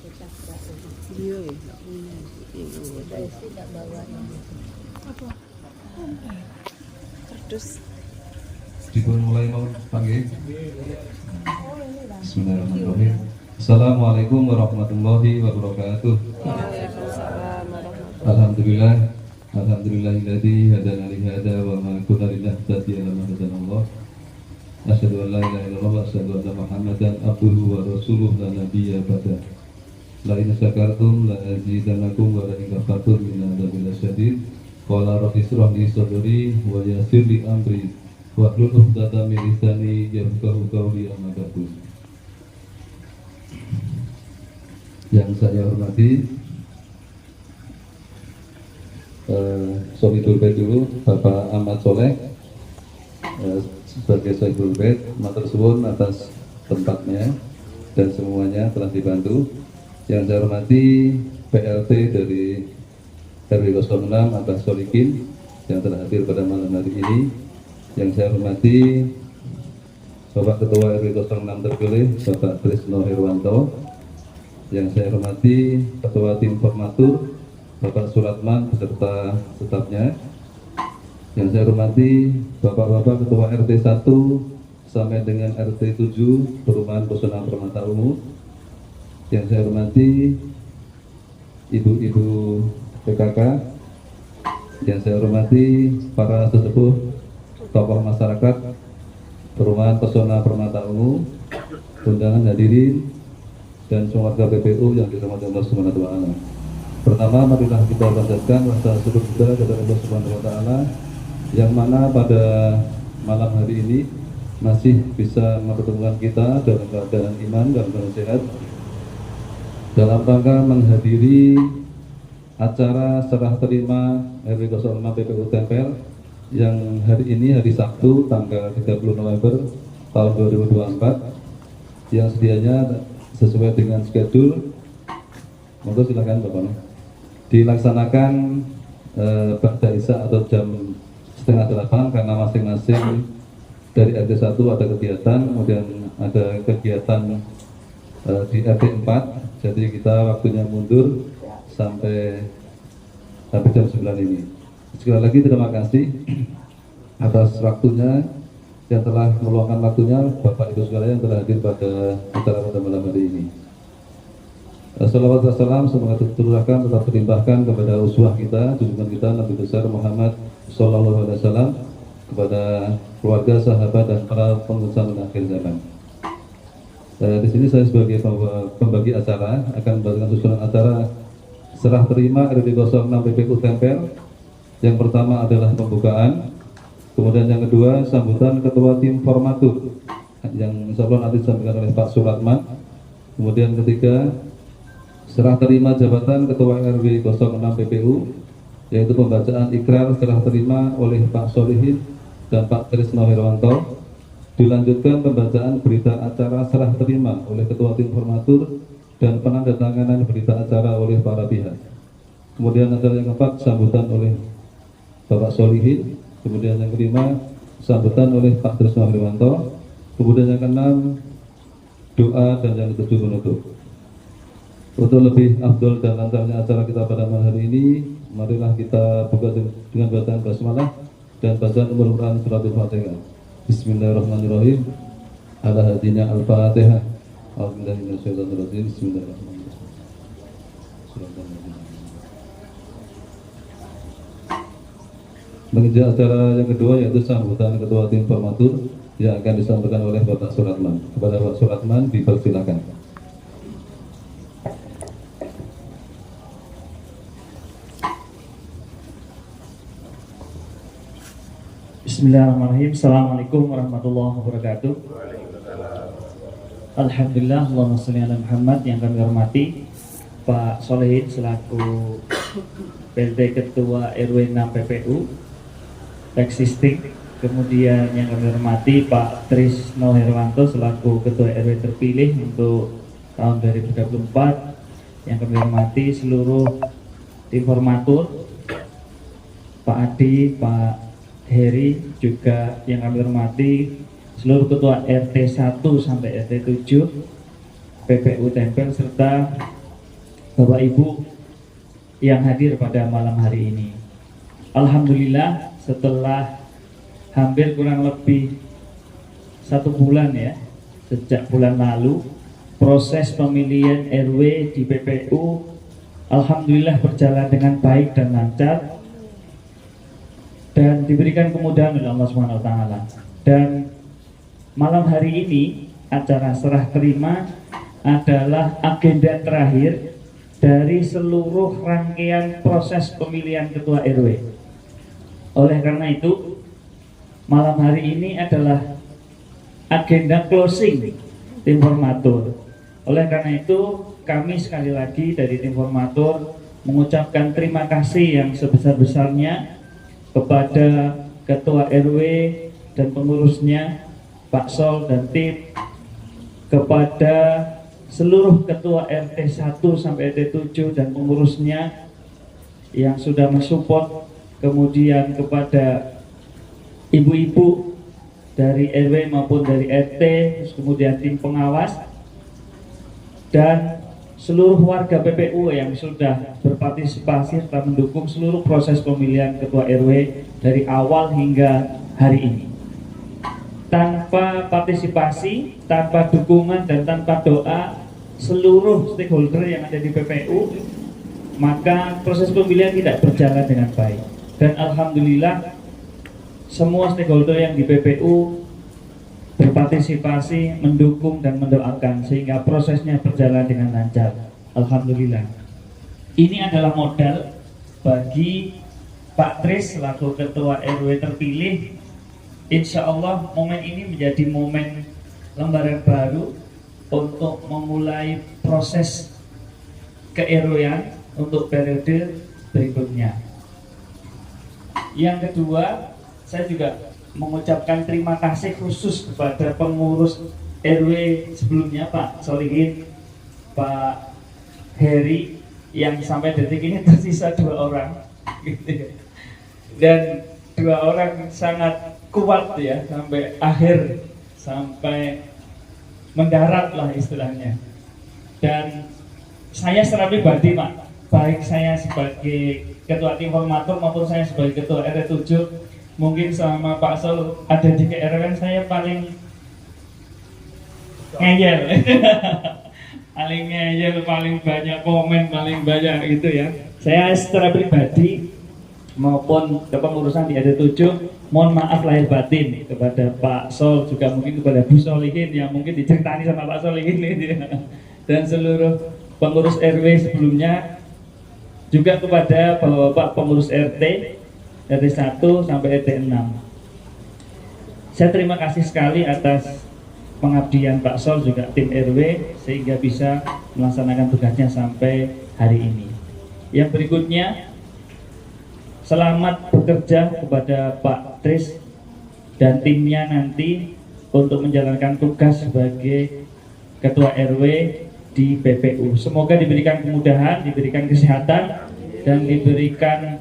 Iya, nggak punya. Tidak bawa Apa? Kardus. Dipun mulai mau panggil. Bismillahirrahmanirrahim. Assalamualaikum warahmatullahi wabarakatuh. Waalaikumsalam warahmatullahi. Alhamdulillah. Alhamdulillahilladzi hadana li hadza wa ma kunna linahtadiya laula an hadana Asyhadu an la ilaha illallah wa asyhadu anna Muhammadan abduhu wa rasuluhu la nabiyya ba'da. La in syakartum la azidannakum wa la in kafartum min adzabil syadid. Qala rabbi ishrah li sadri wa yassir li amri wa hlul 'uqdatam min lisani yafqahu qawli amma ba'du. Yang saya hormati Sohibul Bait dulu Bapak Ahmad Soleh sebagai Sohibul Bait, matur suwun atas tempatnya dan semuanya telah dibantu. Yang saya hormati PLT dari RW 06 Abah Solikin yang telah hadir pada malam hari ini. Yang saya hormati Bapak Ketua RW 06 terpilih Bapak Trisno Herwanto. Yang saya hormati Ketua Tim Formatur Bapak Suratman beserta stafnya. Yang saya hormati Bapak-bapak Ketua RT 1 sampai dengan RT 7 Perumahan Pesona Permata Ungu. Yang saya hormati Ibu-ibu PKK. Yang saya hormati para sesepuh tokoh masyarakat Perumahan Pesona Permata Ungu, undangan hadirin dan semua warga PPU yang dirahmati Allah Subhanahu wa taala. Pertama, marilah kita panjatkan rasa syukur kita kepada Allah Subhanahu wa taala yang mana pada malam hari ini masih bisa mempertemukan kita dalam keadaan iman dan keadaan sehat dalam rangka menghadiri acara serah terima RW 06 PPU Tempel yang hari ini hari Sabtu tanggal 30 November tahun 2024 yang sedianya sesuai dengan schedule. Monggo silakan Bapak. Dilaksanakan Ba'da Isya atau jam 7:30 karena masing-masing dari RT 1 ada kegiatan, kemudian ada kegiatan di RT 4, jadi kita waktunya mundur sampai jam 9 ini. Sekali lagi terima kasih atas waktunya yang telah meluangkan waktunya Bapak Ibu sekalian yang telah hadir pada acara pada malam hari ini. Salawat dan salam semoga tercurahkan tetap terlimpahkan kepada uswah kita, junjungan kita Nabi besar Muhammad Sallallahu Alaihi Wasallam, kepada keluarga, sahabat dan para pengusaha akhir zaman. Di sini saya sebagai pembagi acara akan membagikan susunan acara serah terima RW 06 PPU Tempel. Yang pertama adalah pembukaan, kemudian yang kedua sambutan ketua tim formatur yang insya Allah nanti disampaikan oleh Pak Suratman. Kemudian ketiga serah terima jabatan Ketua RW 06 PPU, yaitu pembacaan ikrar serah terima oleh Pak Solihin dan Pak Trisno Herwanto. Dilanjutkan pembacaan berita acara serah terima oleh Ketua Tim Formatur dan penandatanganan berita acara oleh para pihak. Kemudian acara yang keempat sambutan oleh Bapak Solihin. Kemudian yang kelima sambutan oleh Pak Trisno Herwanto. Kemudian yang keenam doa dan yang ketujuh penutup. Untuk lebih afdol dan lancarnya acara kita pada malam hari ini, marilah kita buka dengan bacaan basmalah dan bacaan Al-Quran surat Al-Fatihah. Bismillahirrahmanirrahim. Ala hadina Al-Fatihah. Alhamdulillahirrahmanirrahim. Bismillahirrahmanirrahim. Menuju acara yang kedua yaitu sambutan Ketua Tim Formatur yang akan disampaikan oleh Bapak Suratman. Kepada Bapak Suratman dipersilakan. Bismillahirrahmanirrahim. Assalamualaikum warahmatullahi wabarakatuh. Alhamdulillah, Allahumma sholli ala Muhammad. Yang kami hormati Pak Solehin selaku PLT Ketua RW 6 PPU existing. Kemudian yang kami hormati Pak Trisno Herwanto selaku Ketua RW terpilih untuk tahun 2024. Yang kami hormati seluruh tim formatur, Pak Adi, Pak Heri, juga yang kami hormati seluruh ketua RT 1 sampai RT 7 PPU Tempel serta Bapak Ibu yang hadir pada malam hari ini. Alhamdulillah setelah hampir kurang lebih 1 bulan ya, sejak bulan lalu proses pemilihan RW di PPU alhamdulillah berjalan dengan baik dan lancar dan diberikan kemudahan oleh Allah SWT. Dan malam hari ini acara serah terima adalah agenda terakhir dari seluruh rangkaian proses pemilihan ketua RW. Oleh karena itu, malam hari ini adalah agenda closing tim formatur. Oleh karena itu, kami sekali lagi dari tim formatur mengucapkan terima kasih yang sebesar-besarnya kepada ketua RW dan pengurusnya, Pak Sol dan tim, kepada seluruh ketua RT 1 sampai RT 7 dan pengurusnya yang sudah mensupport, kemudian kepada ibu-ibu dari RW maupun dari RT, kemudian tim pengawas dan seluruh warga PPU yang sudah berpartisipasi serta mendukung seluruh proses pemilihan ketua RW dari awal hingga hari ini. Tanpa partisipasi, tanpa dukungan dan tanpa doa seluruh stakeholder yang ada di PPU, maka proses pemilihan tidak berjalan dengan baik. Dan alhamdulillah semua stakeholder yang di PPU berpartisipasi, mendukung dan mendoakan sehingga prosesnya berjalan dengan lancar. Alhamdulillah. Ini adalah modal bagi Pak Tris selaku ketua RW terpilih. Insya Allah momen ini menjadi momen lembaran baru untuk memulai proses ke-RW-an untuk periode berikutnya. Yang kedua, saya juga mengucapkan terima kasih khusus kepada pengurus RW sebelumnya, Pak Solihin, Pak Heri, yang sampai detik ini tersisa 2 orang dan 2 orang sangat kuat ya sampai akhir, sampai mendarat lah istilahnya. Dan saya secara pribadi Pak, baik saya sebagai ketua tim formatur maupun saya sebagai ketua RT 7, mungkin sama Pak Sol ada di KRW saya paling ngeyel paling ngeyel, paling banyak komen, paling banyak gitu ya. Saya secara pribadi maupun kepengurusan di RT 7 mohon maaf lahir batin kepada Pak Sol, juga mungkin kepada Bu Solihin yang mungkin diceritani sama Pak Solihin dan seluruh pengurus RW sebelumnya, juga kepada Bapak pengurus RT 1 sampai RT 6. Saya terima kasih sekali atas pengabdian Pak Sol juga tim RW sehingga bisa melaksanakan tugasnya sampai hari ini. Yang berikutnya, selamat bekerja kepada Pak Tris dan timnya nanti untuk menjalankan tugas sebagai Ketua RW di PPU. Semoga diberikan kemudahan, diberikan kesehatan, dan diberikan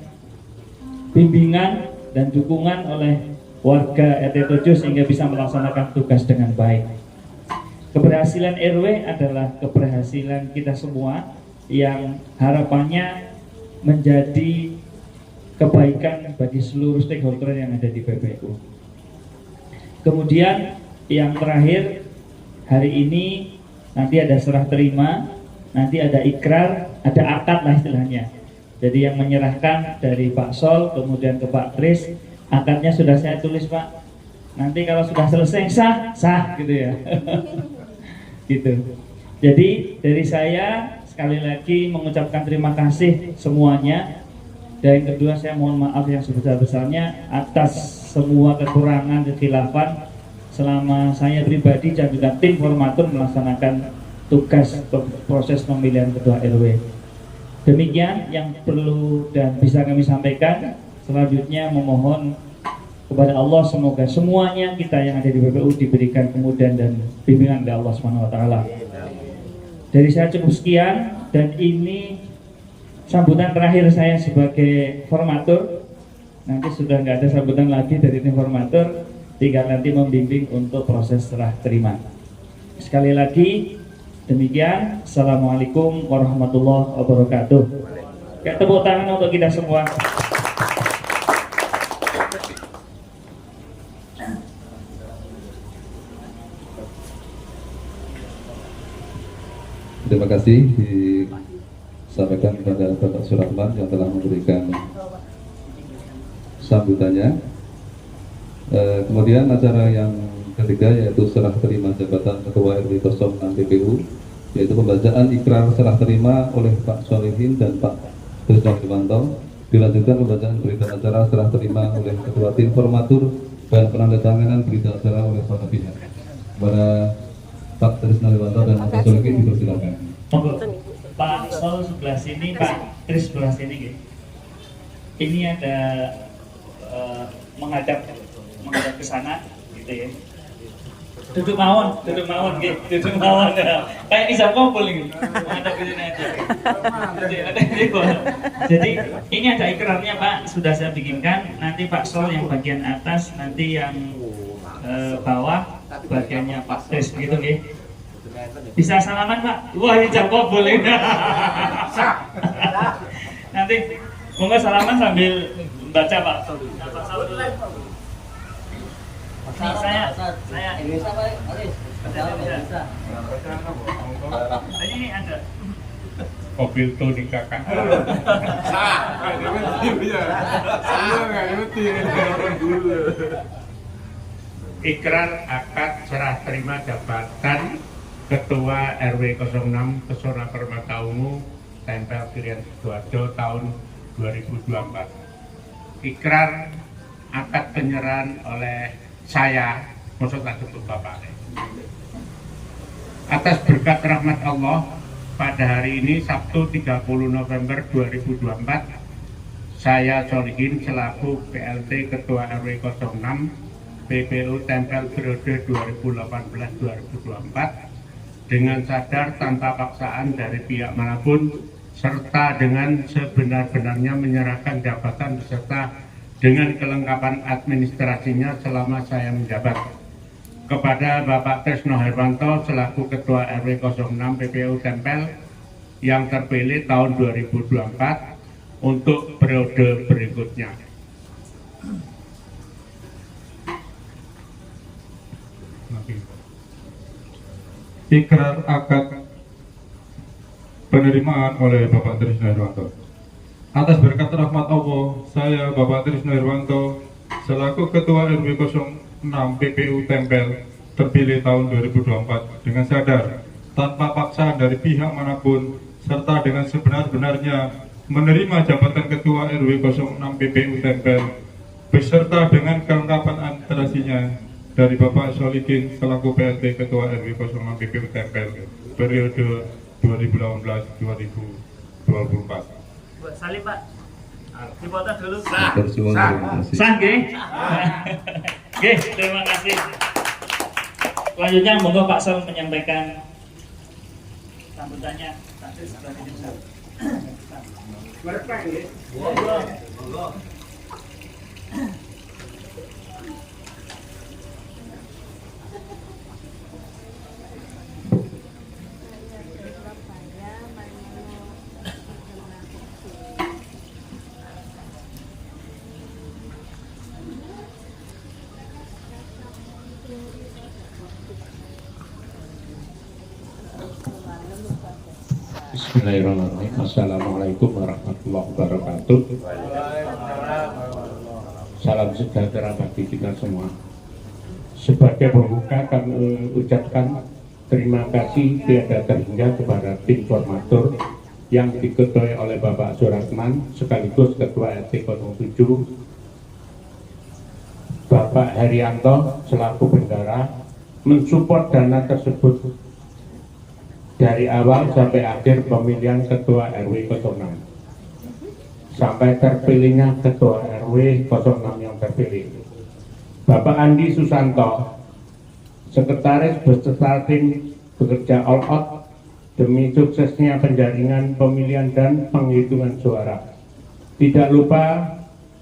bimbingan dan dukungan oleh warga RT 7 sehingga bisa melaksanakan tugas dengan baik. Keberhasilan RW adalah keberhasilan kita semua yang harapannya menjadi kebaikan bagi seluruh stakeholder yang ada di PPU. Kemudian yang terakhir, hari ini nanti ada serah terima, nanti ada ikrar, ada akad lah istilahnya. Jadi yang menyerahkan dari Pak Sol kemudian ke Pak Tris, akadnya sudah saya tulis Pak. Nanti kalau sudah selesai sah gitu ya. Gitu. Jadi dari saya sekali lagi mengucapkan terima kasih semuanya. Dan yang kedua, saya mohon maaf yang sebesar-besarnya atas semua kekurangan, kekhilafan selama saya pribadi dan juga tim formatur melaksanakan tugas proses pemilihan ketua RW. Demikian yang perlu dan bisa kami sampaikan. Selanjutnya memohon kepada Allah semoga semuanya kita yang ada di PPU diberikan kemudahan dan bimbingan dari Allah SWT. Dari saya cukup sekian, dan ini sambutan terakhir saya sebagai formatur. Nanti sudah nggak ada sambutan lagi dari tim formatur, tinggal nanti membimbing untuk proses serah terima. Sekali lagi Demikian, Assalamualaikum warahmatullahi wabarakatuh. Kayak tepuk tangan untuk kita semua. Terima kasih disampaikan kepada Bapak Surahman yang telah memberikan sambutannya. Kemudian acara yang ketiga yaitu serah terima jabatan Ketua RW 06 PPU, yaitu pembacaan ikrar serah terima oleh Pak Solihin dan Pak Trisno Herwanto. Dilanjutkan pembacaan berita acara serah terima oleh Ketua Tim Formatur dan penandatanganan berita acara oleh para pihak. Kepada Pak Trisno Herwanto dan Pak Solihin dipersilakan. Monggo, Pak Sol sebelah sini, Pak Tris sebelah sini. Gitu. Ini ada menghadap ke sana, gitu ya. Duduk mawon, gitu, duduk mawon. Kayak isap kumpul ini, menghadap ke sini aja. Jadi ini ada ikrarnya Pak, sudah saya bikinkan. Nanti Pak Sol yang bagian atas, nanti yang bawah bagiannya Pak Tris, gitu ya. Bisa salaman Pak? Wah ini jam kok boleh. Nanti monggo salaman sambil baca Pak. Saya ini ada mobil tuh di kakak. Ikrar akad serah terima jabatan Ketua RW 06 Pesona Permata Ungu Tempel Kirian Sidoarjo tahun 2024. Ikrar akad penyerahan oleh saya, maksudnya sebut Bapak. Atas berkat rahmat Allah, pada hari ini Sabtu 30 November 2024, saya Solihin selaku PLT Ketua RW 06 PPU Tempel periode 2018-2024 dengan sadar tanpa paksaan dari pihak manapun serta dengan sebenar-benarnya menyerahkan jabatan beserta dengan kelengkapan administrasinya selama saya menjabat kepada Bapak Trisno Herwanto selaku Ketua RW 06 PPU Tempel yang terpilih tahun 2024 untuk periode berikutnya. Ikrar akad penerimaan oleh Bapak Trisno Herwanto. Atas berkat rahmat Allah, saya Bapak Trisno Herwanto selaku Ketua RW 06 PPU Tempel terpilih tahun 2024 dengan sadar tanpa paksaan dari pihak manapun serta dengan sebenar-benarnya menerima jabatan Ketua RW 06 PPU Tempel beserta dengan kelengkapan administrasinya dari Bapak Solihin selaku PLT Ketua RW 06 PPU Tempel periode 2018-2024. Salim Pak, dipoto dulu. Terima kasih. Terima kasih. Selanjutnya monggo Pak Sol menyampaikan sambutannya. Bismillahirrahmanirrahim. Assalamualaikum warahmatullahi wabarakatuh. Salam sejahtera bagi kita semua. Sebagai pembuka kami ucapkan terima kasih tiada terhingga kepada tim formatur yang diketuai oleh Bapak Surahman sekaligus Ketua RT 07 Bapak Herianto selaku bendara mensupport dana tersebut dari awal sampai akhir pemilihan Ketua RW 06 sampai terpilihnya Ketua RW 06 yang terpilih. Bapak Andi Susanto, Sekretaris beserta tim bekerja all out demi suksesnya penjaringan pemilihan dan penghitungan suara. Tidak lupa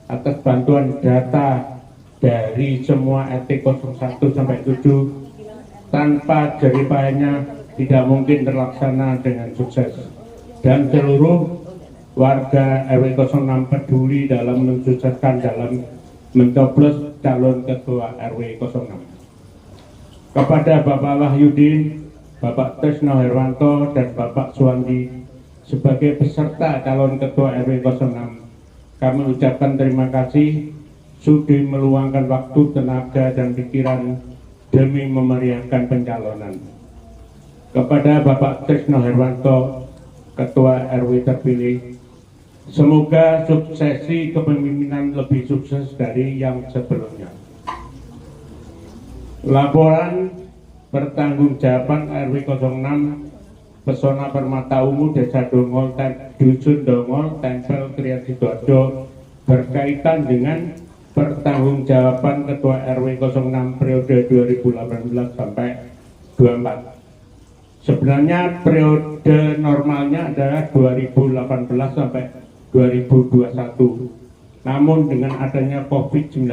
atas bantuan data dari semua RT 01 sampai 7 tanpa jeripayahnya tidak mungkin terlaksana dengan sukses. Dan seluruh warga RW 06 peduli dalam mensukseskan dalam mencoblos calon ketua RW 06. Kepada Bapak Wahyudin, Bapak Trisno Herwanto, dan Bapak Suwandi sebagai peserta calon ketua RW 06, kami ucapkan terima kasih sudah meluangkan waktu, tenaga, dan pikiran demi memeriahkan pencalonan. Kepada Bapak Trisno Herwanto, Ketua RW terpilih, semoga suksesi kepemimpinan lebih sukses dari yang sebelumnya. Laporan pertanggungjawaban RW 06 Pesona Permata Ungu Desa Dongol, Dusun Dongol, Tempel Krian Sidoarjo berkaitan dengan pertanggungjawaban Ketua RW 06 periode 2018 sampai 24. Sebenarnya periode normalnya adalah 2018 sampai 2021. Namun dengan adanya COVID-19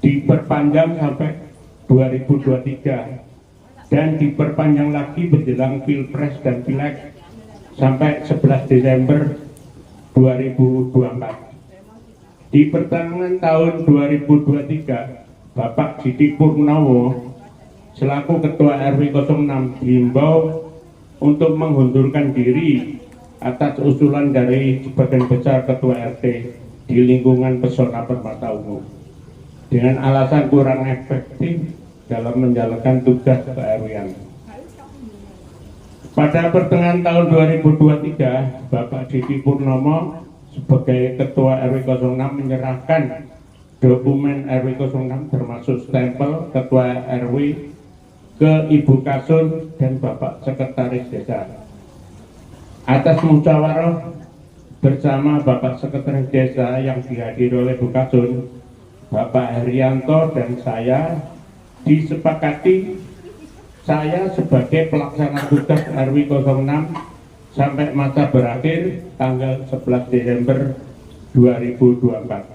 diperpanjang sampai 2023 dan diperpanjang lagi menjelang Pilpres dan Pileg sampai 11 Desember 2024. Di pertengahan tahun 2023, Bapak Didi Purnomo selaku Ketua RW 06 diimbau untuk mengundurkan diri atas usulan dari sebagian besar Ketua RT di lingkungan Pesona Permata Ungu dengan alasan kurang efektif dalam menjalankan tugas ke-RW-an. Pada pertengahan tahun 2023, Bapak Didi Purnomo sebagai Ketua RW 06 menyerahkan dokumen RW 06 termasuk stempel Ketua RW ke Ibu Kasun dan Bapak Sekretaris Desa. Atas musyawarah bersama Bapak Sekretaris Desa yang dihadiri oleh Ibu Kasun, Bapak Herianto dan saya disepakati saya sebagai pelaksana tugas RW 06 sampai masa berakhir tanggal 11 Desember 2024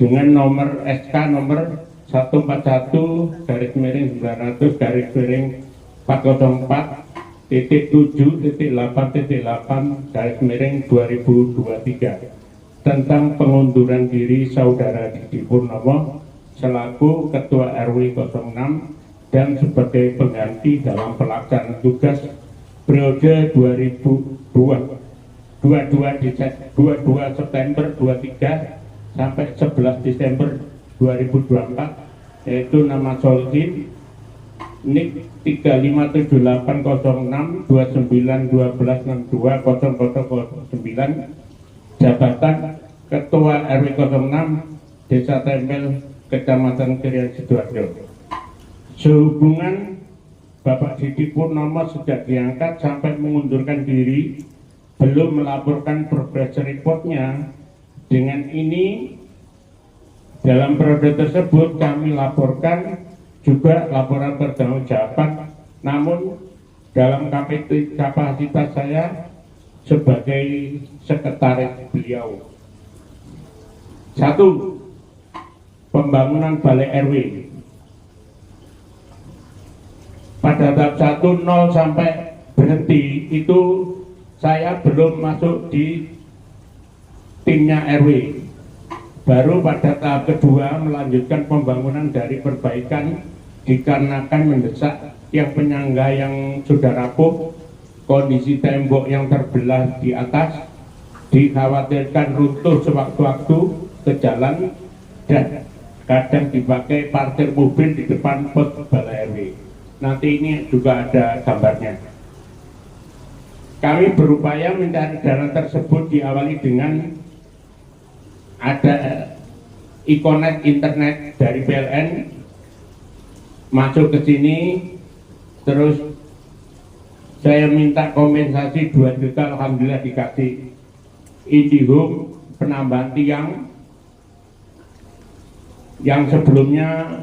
dengan nomor SK nomor 141/900/7.8.8/2023 tentang pengunduran diri Saudara Didi Purnomo selaku Ketua RW 06 dan sebagai pengganti dalam pelaksanaan tugas periode 22 September 23 sampai 11 Desember 2024, yaitu nama Solihin NIK 35862912620009, jabatan Ketua RW 06 Desa Tempel Kecamatan Krian Sidoarjo. Sehubungan Bapak Didi Purnomo sejak diangkat sampai mengundurkan diri belum melaporkan progress reportnya. Dengan ini dalam periode tersebut kami laporkan juga laporan pertanggungjawaban, namun dalam kapasitas saya sebagai sekretaris beliau. 1. Pembangunan Balai RW. Pada tahap 1 0 sampai berhenti itu saya belum masuk di timnya RW. Baru pada tahap kedua melanjutkan pembangunan dari perbaikan dikarenakan mendesak yang penyangga yang sudah rapuh, kondisi tembok yang terbelah di atas, dikhawatirkan runtuh sewaktu-waktu ke jalan dan kadang dipakai parkir mobil di depan pos Balai RW. Nanti ini juga ada gambarnya. Kami berupaya mencari jalan tersebut diawali dengan ada ikonet internet dari PLN masuk ke sini, terus saya minta kompensasi 2 juta, alhamdulillah dikasih. IndiHome penambahan tiang yang sebelumnya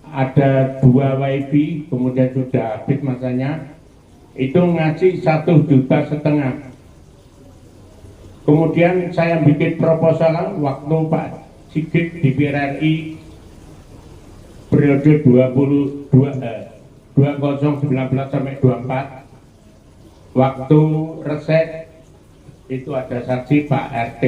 ada 2 WiFi, kemudian sudah habis masanya, itu ngasih 1,5 juta. Kemudian saya bikin proposal waktu Pak Sigit di PRRI periode 2019 sampai 24. Waktu reses itu ada saksi Pak RT.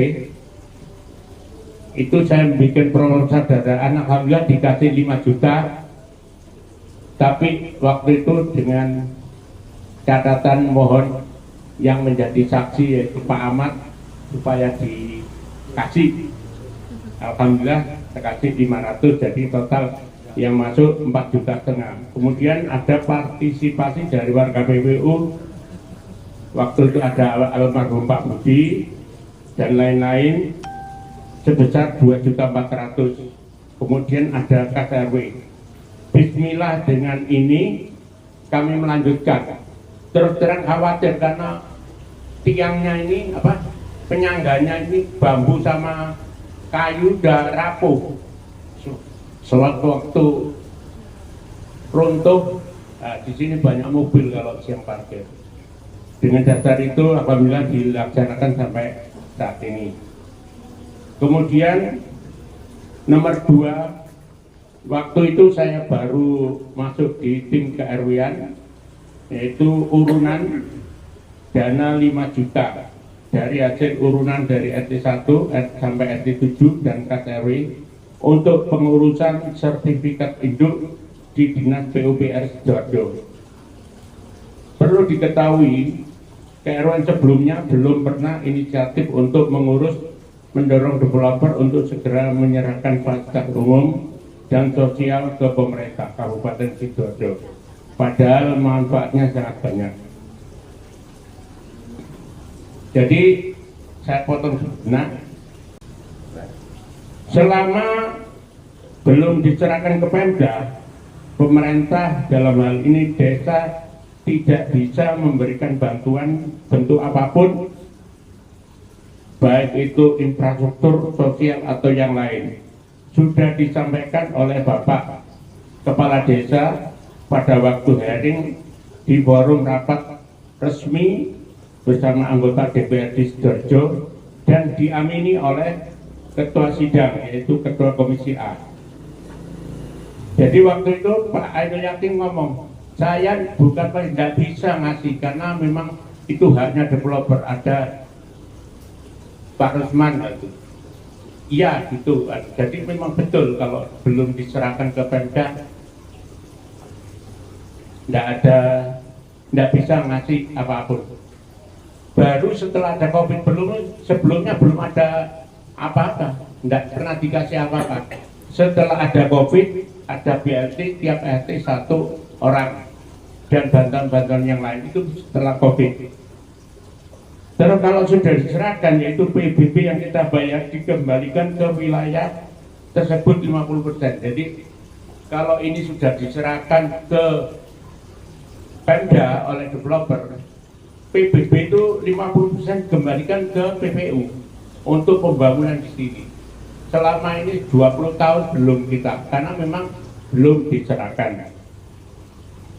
Itu saya bikin proposal saudaraan, alhamdulillah dikasih 5 juta. Tapi waktu itu dengan catatan mohon yang menjadi saksi yaitu Pak Ahmad supaya dikasih. Alhamdulillah dikasih 500, jadi total yang masuk 4,5 juta. Kemudian ada partisipasi dari warga PPU. Waktu itu ada almarhum Pak Budi dan lain-lain sebesar 2.400.000. Kemudian ada kas RW. Bismillah, dengan ini kami melanjutkan. Terus terang khawatir karena tiangnya ini penyangganya ini bambu sama kayu udah rapuh. Sewaktu-waktu runtuh, di sini banyak mobil kalau siang parkir. Dengan dasar itu alhamdulillah dilaksanakan sampai saat ini. Kemudian nomor 2, waktu itu saya baru masuk di tim ke-RW-an, yaitu urunan dana 5 juta dari hasil urunan dari RT 1 sampai RT 7 dan kas RW untuk pengurusan sertifikat induk di Dinas PUPR Sidoarjo. Perlu diketahui, KRW sebelumnya belum pernah inisiatif untuk mendorong developer untuk segera menyerahkan fasilitas umum dan sosial ke pemerintah Kabupaten Sidoarjo. Padahal manfaatnya sangat banyak. Jadi saya potong sebenarnya. Selama belum diserahkan ke Pemda, pemerintah dalam hal ini desa tidak bisa memberikan bantuan bentuk apapun, baik itu infrastruktur sosial atau yang lain. Sudah disampaikan oleh Bapak Kepala Desa pada waktu hearing di forum rapat resmi bersama anggota DPRD Sidoarjo dan diamini oleh Ketua Sidang, yaitu Ketua Komisi A. Jadi waktu itu Pak Ainul Yakin ngomong, saya bukan tidak bisa ngasih karena memang itu haknya developer. Ada Pak Rusman itu. Iya gitu. Jadi memang betul kalau belum diserahkan ke Pemda tidak bisa ngasih apapun. Baru setelah ada COVID, sebelumnya belum ada apa-apa, tidak pernah dikasih apa-apa. Setelah ada COVID, ada BLT, tiap RT 1 orang dan bantuan-bantuan yang lain itu setelah COVID. Terus kalau sudah diserahkan, yaitu PBB yang kita bayar dikembalikan ke wilayah tersebut 50%. Jadi kalau ini sudah diserahkan ke Pemda oleh developer, PBB itu 50% kembalikan ke PPU untuk pembangunan di sini. Selama ini 20 tahun belum kita, karena memang belum diserahkan.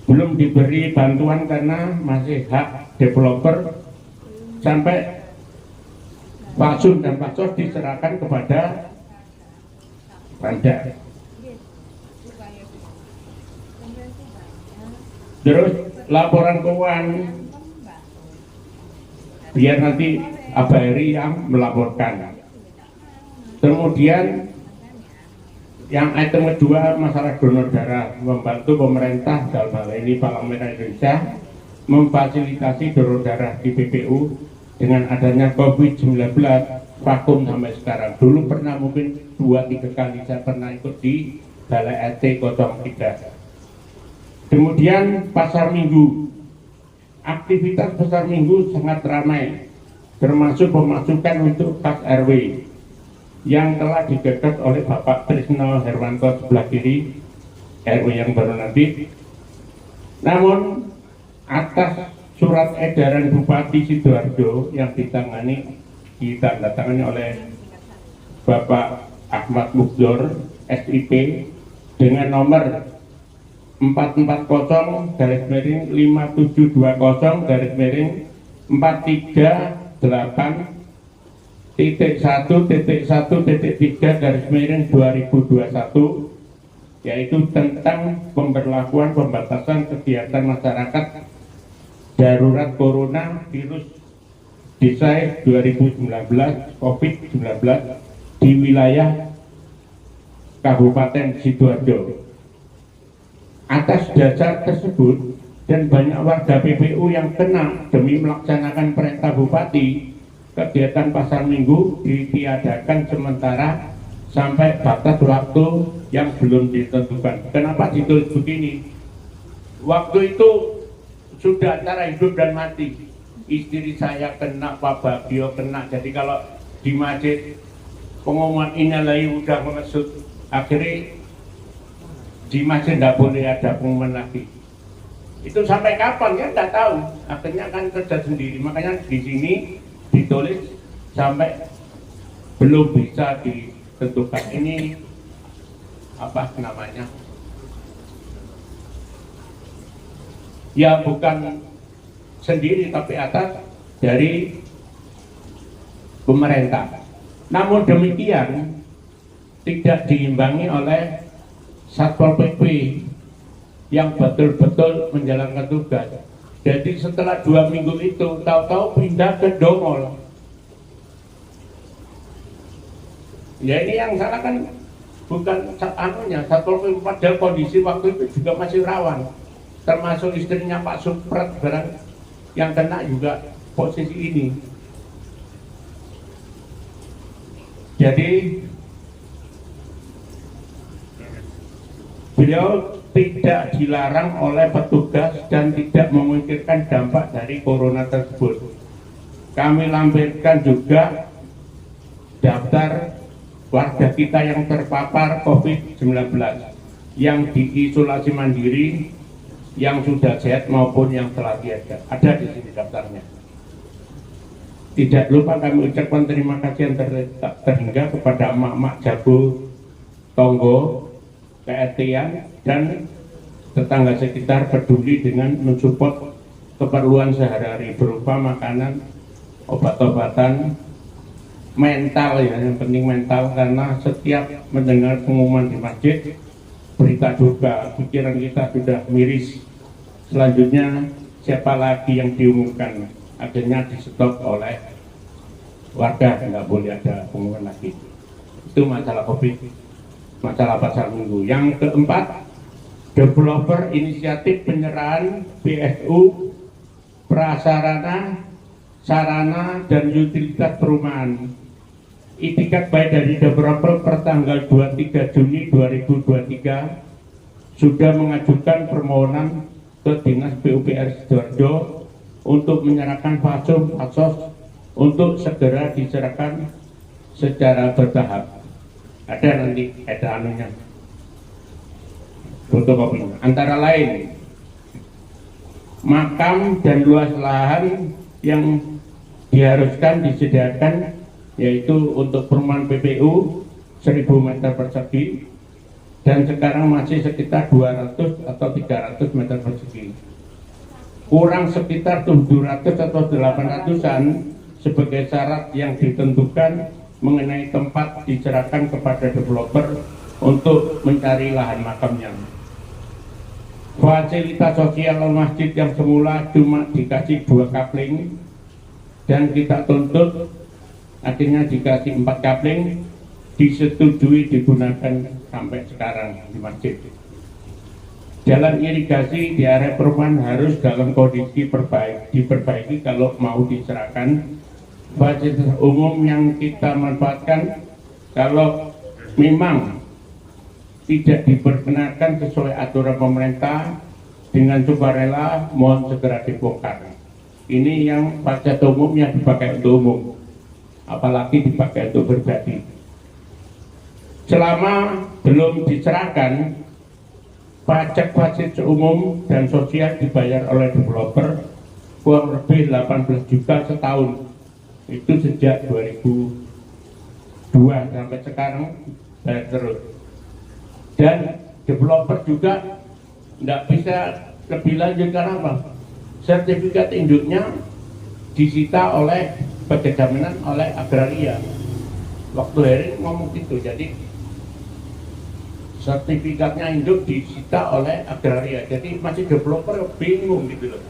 Belum diberi bantuan karena masih hak developer sampai Pak Sun dan Pak Sos diserahkan kepada Pemda. Terus laporan keuangan biar nanti ABRI yang melaporkan. Kemudian yang item kedua, masalah donor darah, membantu pemerintah dalam hal ini Palang Merah Indonesia memfasilitasi donor darah di PPU dengan adanya COVID-19 vakum sampai sekarang. Dulu pernah mungkin 2-3 kali saya pernah ikut di Balai RT 03. Kemudian pasar minggu, aktivitas pasar minggu sangat ramai, termasuk pemasukan untuk kas RW yang telah digagas oleh Bapak Trisno Herwanto sebelah kiri, RW yang baru nanti. Namun atas surat edaran Bupati Sidoarjo yang ditandatangani oleh Bapak Ahmad Mukdor SIP dengan nomor 442-438-1.1.1.3/2021 yaitu tentang pemberlakuan pembatasan kegiatan masyarakat darurat corona virus DESAI 2019 COVID-19 di wilayah Kabupaten Sidoarjo. Atas dasar tersebut dan banyak warga PPU yang kena demi melaksanakan perintah Bupati, kegiatan pasar minggu ditiadakan sementara sampai batas waktu yang belum ditentukan. Kenapa ditulis begini? Waktu itu sudah antara hidup dan mati. Istri saya kena, Pak Bagio kena. Jadi kalau di masjid pengumuman innalillahi udah mengesut, akhirnya di masjid tidak boleh ada pengumuman lagi. Itu sampai kapan ya tidak tahu. Akhirnya kan kerja sendiri. Makanya di sini ditulis sampai belum bisa ditentukan. Ini apa namanya? Ya bukan sendiri tapi atas dari pemerintah. Namun demikian tidak diimbangi oleh Satpol PP yang betul-betul menjalankan tugas. Jadi setelah 2 minggu itu tahu-tahu pindah ke Dongol. Ya ini yang salah kan bukan anunya, Satpol PP pada kondisi waktu itu juga masih rawan. Termasuk istrinya Pak Suprat barang yang kena juga posisi ini. Jadi beliau tidak dilarang oleh petugas dan tidak memikirkan dampak dari corona tersebut. Kami lampirkan juga daftar warga kita yang terpapar COVID-19 yang diisolasi mandiri, yang sudah sehat maupun yang telah tiada. Ada di sini daftarnya. Tidak lupa kami ucapkan terima kasih yang terhingga kepada emak-emak jago tonggo, PRT-an dan tetangga sekitar peduli dengan mensupport keperluan sehari-hari berupa makanan, obat-obatan, mental ya, yang penting mental, karena setiap mendengar pengumuman di masjid, berita duka, pikiran kita sudah miris. Selanjutnya siapa lagi yang diumumkan? Akhirnya di stop oleh warga, nggak boleh ada pengumuman lagi. Itu masalah COVID, masalah pasar minggu. Yang keempat, developer inisiatif penyerahan BSU prasarana, sarana dan utilitas perumahan. Itikat baik dari developer pertanggal 23 Juni 2023 sudah mengajukan permohonan ke Dinas PUPR Sidoarjo untuk menyerahkan fasos untuk segera diserahkan secara bertahap. Ada nanti ada anunya, fotokopinya. Antara lain makam dan luas lahan yang diharuskan disediakan, yaitu untuk perumahan PPU 1000 meter persegi dan sekarang masih sekitar 200 atau 300 meter persegi, kurang sekitar 700 atau 800-an sebagai syarat yang ditentukan mengenai tempat diserahkan kepada developer untuk mencari lahan makamnya. Fasilitas sosial masjid yang semula cuma dikasih 2 kapling dan kita tuntut akhirnya dikasih 4 kapling, disetujui digunakan sampai sekarang di masjid. Jalan irigasi di area perumahan harus dalam kondisi diperbaiki kalau mau diserahkan. Fasilitas umum yang kita manfaatkan kalau memang tidak diperkenalkan sesuai aturan pemerintah dengan sukarela, mohon segera dibongkar. Ini yang fasilitas umum yang dipakai untuk umum, apalagi dipakai untuk pribadi. Selama belum diserahkan, pajak fasilitas umum dan sosial dibayar oleh developer kurang lebih 18 juta setahun. Itu sejak 2002 sampai sekarang bayar terus. Dan developer juga tidak bisa lebih lanjut karena apa? Sertifikat induknya disita oleh Badan Jaminan oleh Agraria. Waktu hari ngomong gitu, jadi sertifikatnya induk disita oleh agraria. Jadi masih developer bingung gitu loh.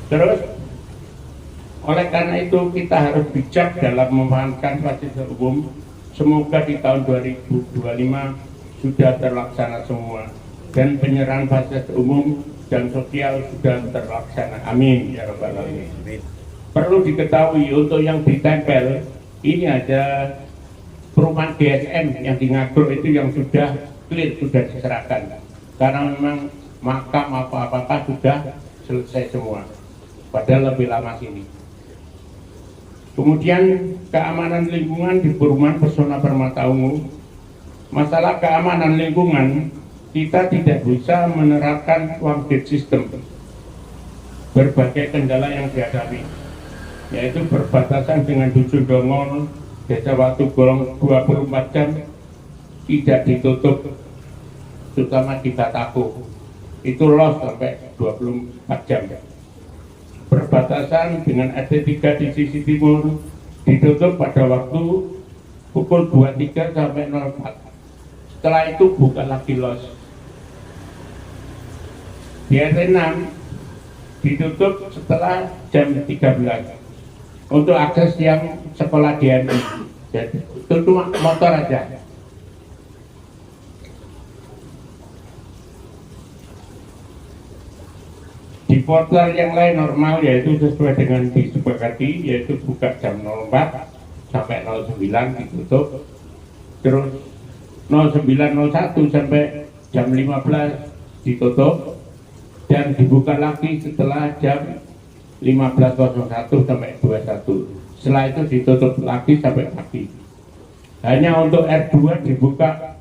Terus oleh karena itu kita harus bijak dalam memanfaatkan fasilitas umum. Semoga di tahun 2025 sudah terlaksana semua dan penyerahan fasilitas umum dan sosial sudah terlaksana. Amin ya rabbal alamin. Perlu diketahui untuk yang ditempel ini ada perumahan DSM yang di Ngagro itu yang sudah clear, sudah diserahkan karena memang makam apa-apa sudah selesai semua, padahal lebih lama sini. Kemudian keamanan lingkungan di perumahan Pesona Permata Ungu. Masalah keamanan lingkungan kita tidak bisa menerapkan one gate system. Berbagai kendala yang dihadapi, yaitu berbatasan dengan Dusun Dongol, Desa Watu Golong 24 jam tidak ditutup, terutama di Batako itu los sampai 24 jam. Berbatasan dengan RT 3 di sisi timur ditutup pada waktu pukul 23 sampai 04. Setelah itu buka lagi los. Di RT 6 ditutup setelah jam 13 untuk akses yang sekolah DMI. Jadi itu cuma motor aja. Di portal yang lain normal, yaitu sesuai dengan disepakati, yaitu buka jam 04 sampai 09 ditutup, terus 09.01 sampai jam 15 ditutup, dan dibuka lagi setelah jam 15.01 sampai 21. Setelah itu ditutup lagi sampai pagi. Hanya untuk R2 dibuka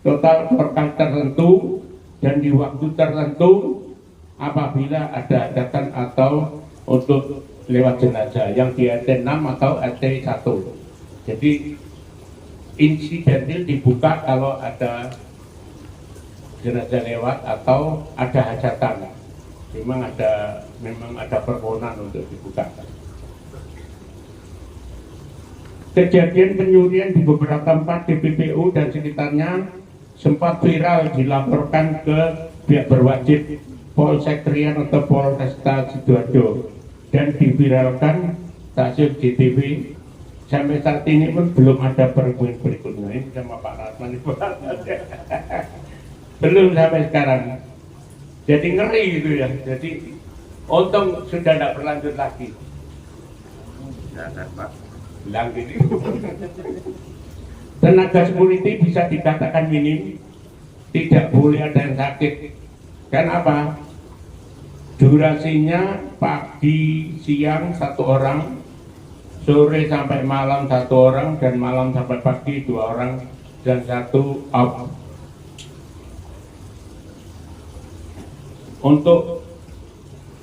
total portal tertentu dan di waktu tertentu apabila ada hajatan atau untuk lewat jenazah yang di RT 6 atau RT 1. Jadi insidentil dibuka kalau ada jenazah lewat atau ada hajatan. Memang ada permohonan untuk dibuka. Kejadian pencurian di beberapa tempat di PPU dan sekitarnya sempat viral dilaporkan ke pihak berwajib Polsek Rian atau Polresta Sidoarjo dan diviralkan stasiun GTV. Sampai saat ini pun belum ada perkembangan berikutnya. Ini sama Pak Rasman itu belum sampai sekarang. Jadi ngeri gitu ya. Jadi untung sudah tidak berlanjut lagi. Pak bilang gini. Tenaga security bisa dikatakan minim, tidak boleh ada yang sakit. Kan apa? Durasinya pagi, siang 1 orang, sore sampai malam 1 orang, dan malam sampai pagi 2 orang, dan 1 off. Untuk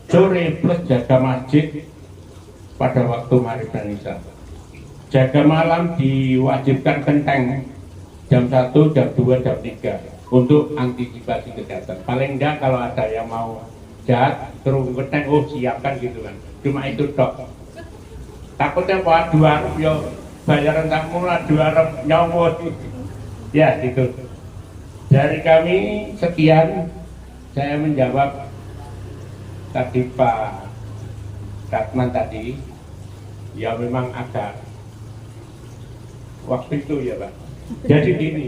sore plus jaga masjid pada waktu maghrib dan isya. Jaga malam diwajibkan kenteng jam 1, jam 2, jam 3 untuk antisipasi kejahatan. Paling enggak kalau ada yang mau jahat terus kenteng, oh siapkan gitu kan. Cuma itu tok. Takutnya Pak 2 Arab yo bayaran kamu lah 2 Arab nyomot. Ya gitu. Dari kami sekian, saya menjawab tadi Pak Katman tadi, ya memang agak waktu itu ya Pak. Jadi gini,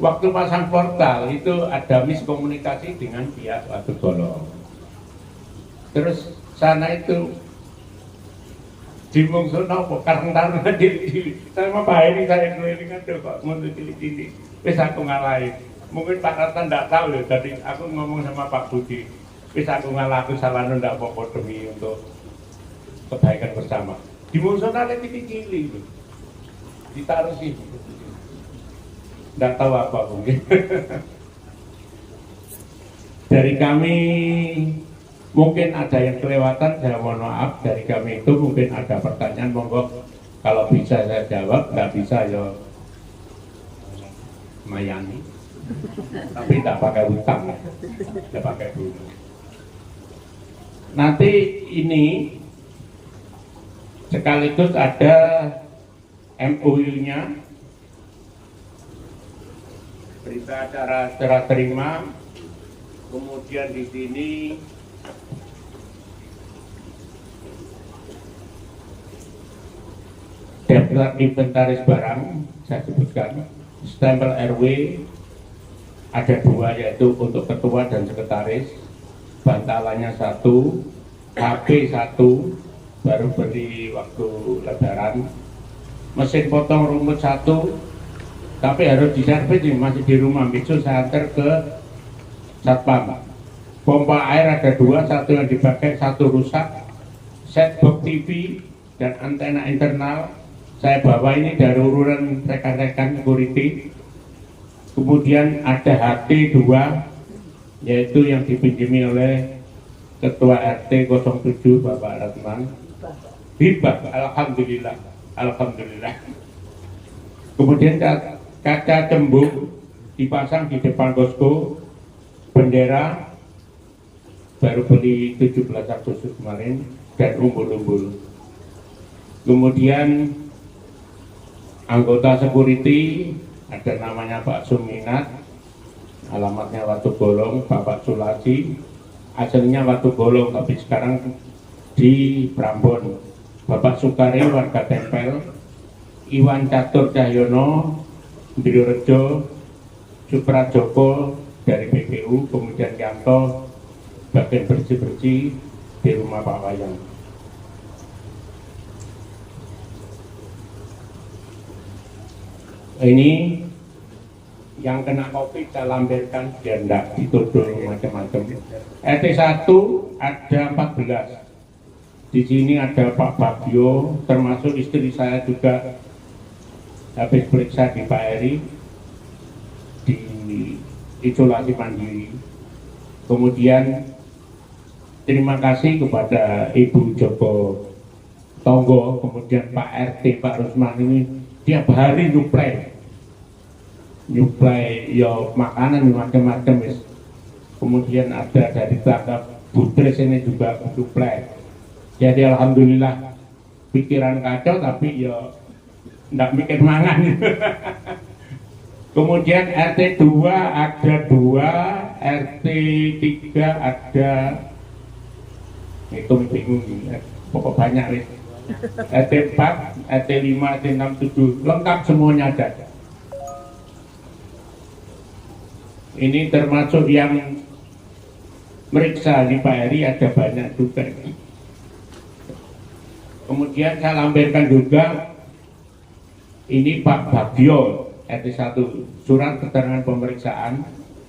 waktu pasang portal itu ada miskomunikasi dengan pihak Watu Golong. Terus sana itu dimungsuno kok karena diri sama Pak ini saya kelilingan tuh kok mau cilik-cilik. Wis aku ngalahin. Mungkin Pak Ratna enggak tahu ya, tadi aku ngomong sama Pak Budi. Wis aku ngalah, aku salah ndak apa-apa demi untuk kebaikan bersama. Dimungsuno ada cilik-cilik itu. Ditaruh sih. Enggak tahu apa mungkin. Dari kami mungkin ada yang kelewatan, saya mohon maaf. Dari kami itu mungkin ada pertanyaan, monggo kalau bisa saya jawab, nggak bisa ya mayani. Tapi tidak pakai hutang, tidak pakai bunga. Nanti ini sekaligus ada MOU-nya, berita acara serah terima, kemudian di sini daftar inventaris barang, saya sebutkan, stempel RW, ada 2 yaitu untuk ketua dan sekretaris, bantalannya 1, HP 1, baru beli waktu lebaran, mesin potong rumput 1, tapi harus diservis masih di rumah, besok saya antar ke Satpam. Pompa air ada 2, 1 yang dipakai, 1 rusak, set box TV dan antena internal saya bawa ini dari urunan rekan-rekan security. Kemudian ada HT 2 yaitu yang dipinjami oleh Ketua RT 07 Bapak Ratman. Hibah, alhamdulillah, alhamdulillah. Kemudian kaca cembung dipasang di depan posko, bendera baru beli 17 Agustus kemarin dan umbul-umbul. Kemudian anggota security ada namanya Pak Suminat, alamatnya Watu Bolong, Bapak Sulasi, aslinya Watu Bolong tapi sekarang di Prambon. Bapak Sukari warga Tempel, Iwan Catur Cahyono, Birorejo, Suprajoko dari PPU, kemudian Yanto bagian bersih-bersih di rumah Pak Wayang. Ini yang kena COVID saya lampirkan biar enggak dituduh macam-macam. RT 1 ada 14. Di sini ada Pak Bagio, termasuk istri saya juga habis periksa di Pak Eri di isolasi mandiri. Kemudian terima kasih kepada Ibu Joko Tonggo, kemudian Pak RT Pak Rusman ini tiap hari nyuplai yo makanan macam-macam. Kemudian ada dari tangga Budres ini juga nyuplai. Jadi alhamdulillah pikiran kacau tapi yo nggak mikir mangan. Kemudian RT 2 ada 2, RT 3 ada, itu bingung pokok banyak wis. RT 4, RT 5, RT 6, 7 lengkap semuanya ada. Ini termasuk yang meriksa di Pak Eri ada banyak juga. Kemudian saya lampirkan juga ini Pak Bagio RT 1 surat keterangan pemeriksaan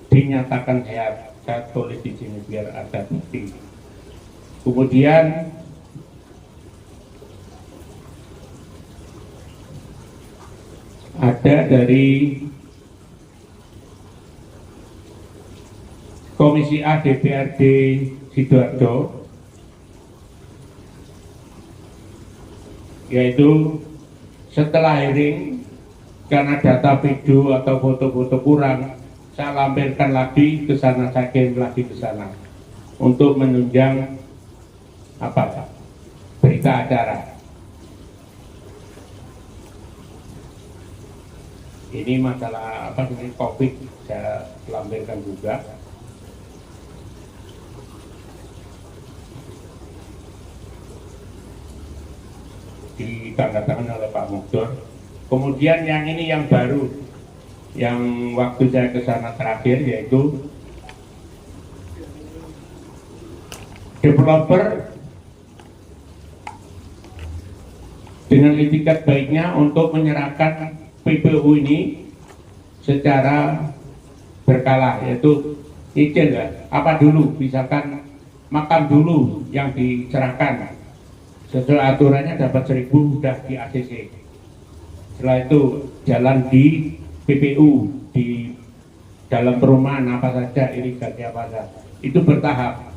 dinyatakan sehat. Saya tulis di sini biar ada bukti. Kemudian ada dari Komisi A DPRD Sidoarjo, yaitu setelah hearing karena data video atau foto-foto kurang, saya lampirkan lagi ke sana, saya kirim lagi ke sana untuk menunjang berita acara. Ini masalah COVID saya lampirkan juga. Ditandatangan oleh Pak Mukdor. Kemudian yang ini yang baru, yang waktu saya ke sana terakhir, yaitu developer dengan itikat baiknya untuk menyerahkan PPU ini secara berkala, yaitu izin apa dulu, misalkan makam dulu yang diserahkan. Sesuai aturannya dapat 1.000 sudah di ACC. Setelah itu jalan di PPU, di dalam perumahan apa saja, irigasi apa saja. Itu bertahap.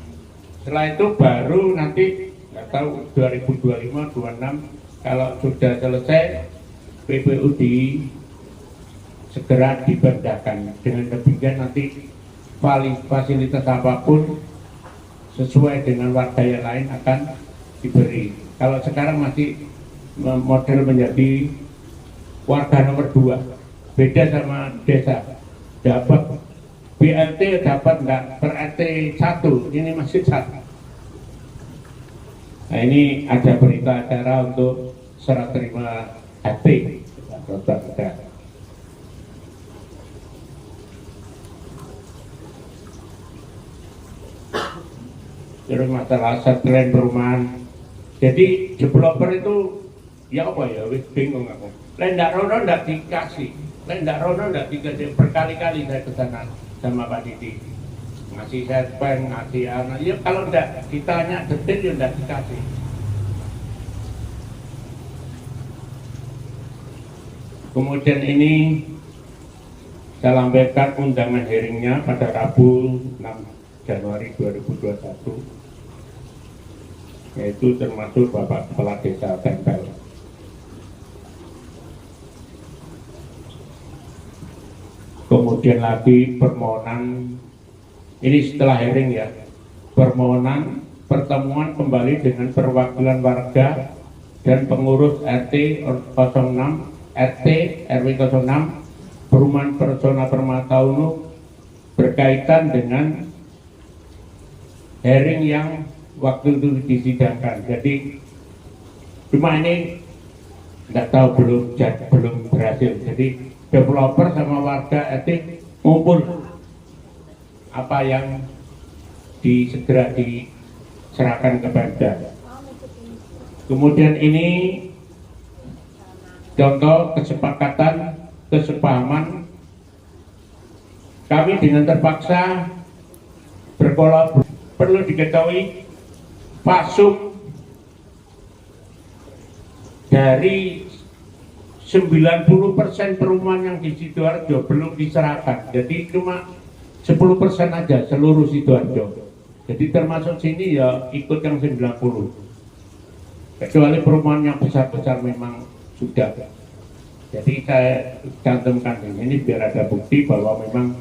Setelah itu baru nanti nggak tahu 2025, 26 kalau sudah selesai PPU segera diperdakan. Dengan demikian nanti fasilitas apapun sesuai dengan warga yang lain akan diberi. Kalau sekarang masih model menjadi warga nomor 2, beda sama desa. Dapat BLT dapat enggak, per RT 1, ini masih 1. Nah ini ada berita acara untuk serah terima HT. Terus masalah satelit perumahan. Jadi developer itu ya apa ya, wis bingung aku. Lendak rono ndak dikasih, lendak rono ndak dikasih, berkali-kali saya ke sana sama Pak Didi. Ngasih setpen, ngasih anak. Ya kalau ndak ditanya detail ya ndak dikasih. Kemudian ini saya lampirkan undangan hearingnya pada Rabu 6 Januari 2021, yaitu termasuk Bapak Kepala Desa Tempel. Kemudian lagi permohonan, ini setelah hearing ya, permohonan pertemuan kembali dengan perwakilan warga dan pengurus RT 06, RT RW 06 Perumahan Persona Permata Unuk berkaitan dengan hearing yang waktu itu disidangkan. Jadi cuma ini nggak tahu belum berhasil. Jadi developer sama warga RT ngumpul apa yang segera diserahkan ke Pemda. Kemudian ini contoh kesepakatan, kesepahaman kami dengan terpaksa berkolaborasi. Perlu diketahui pasuk dari 90% perumahan yang di Sidoarjo belum diserahkan. Jadi cuma 10% aja seluruh Sidoarjo. Jadi termasuk sini ya ikut yang 90. Kecuali perumahan yang besar-besar memang sudah. Jadi saya cantumkan ini biar ada bukti bahwa memang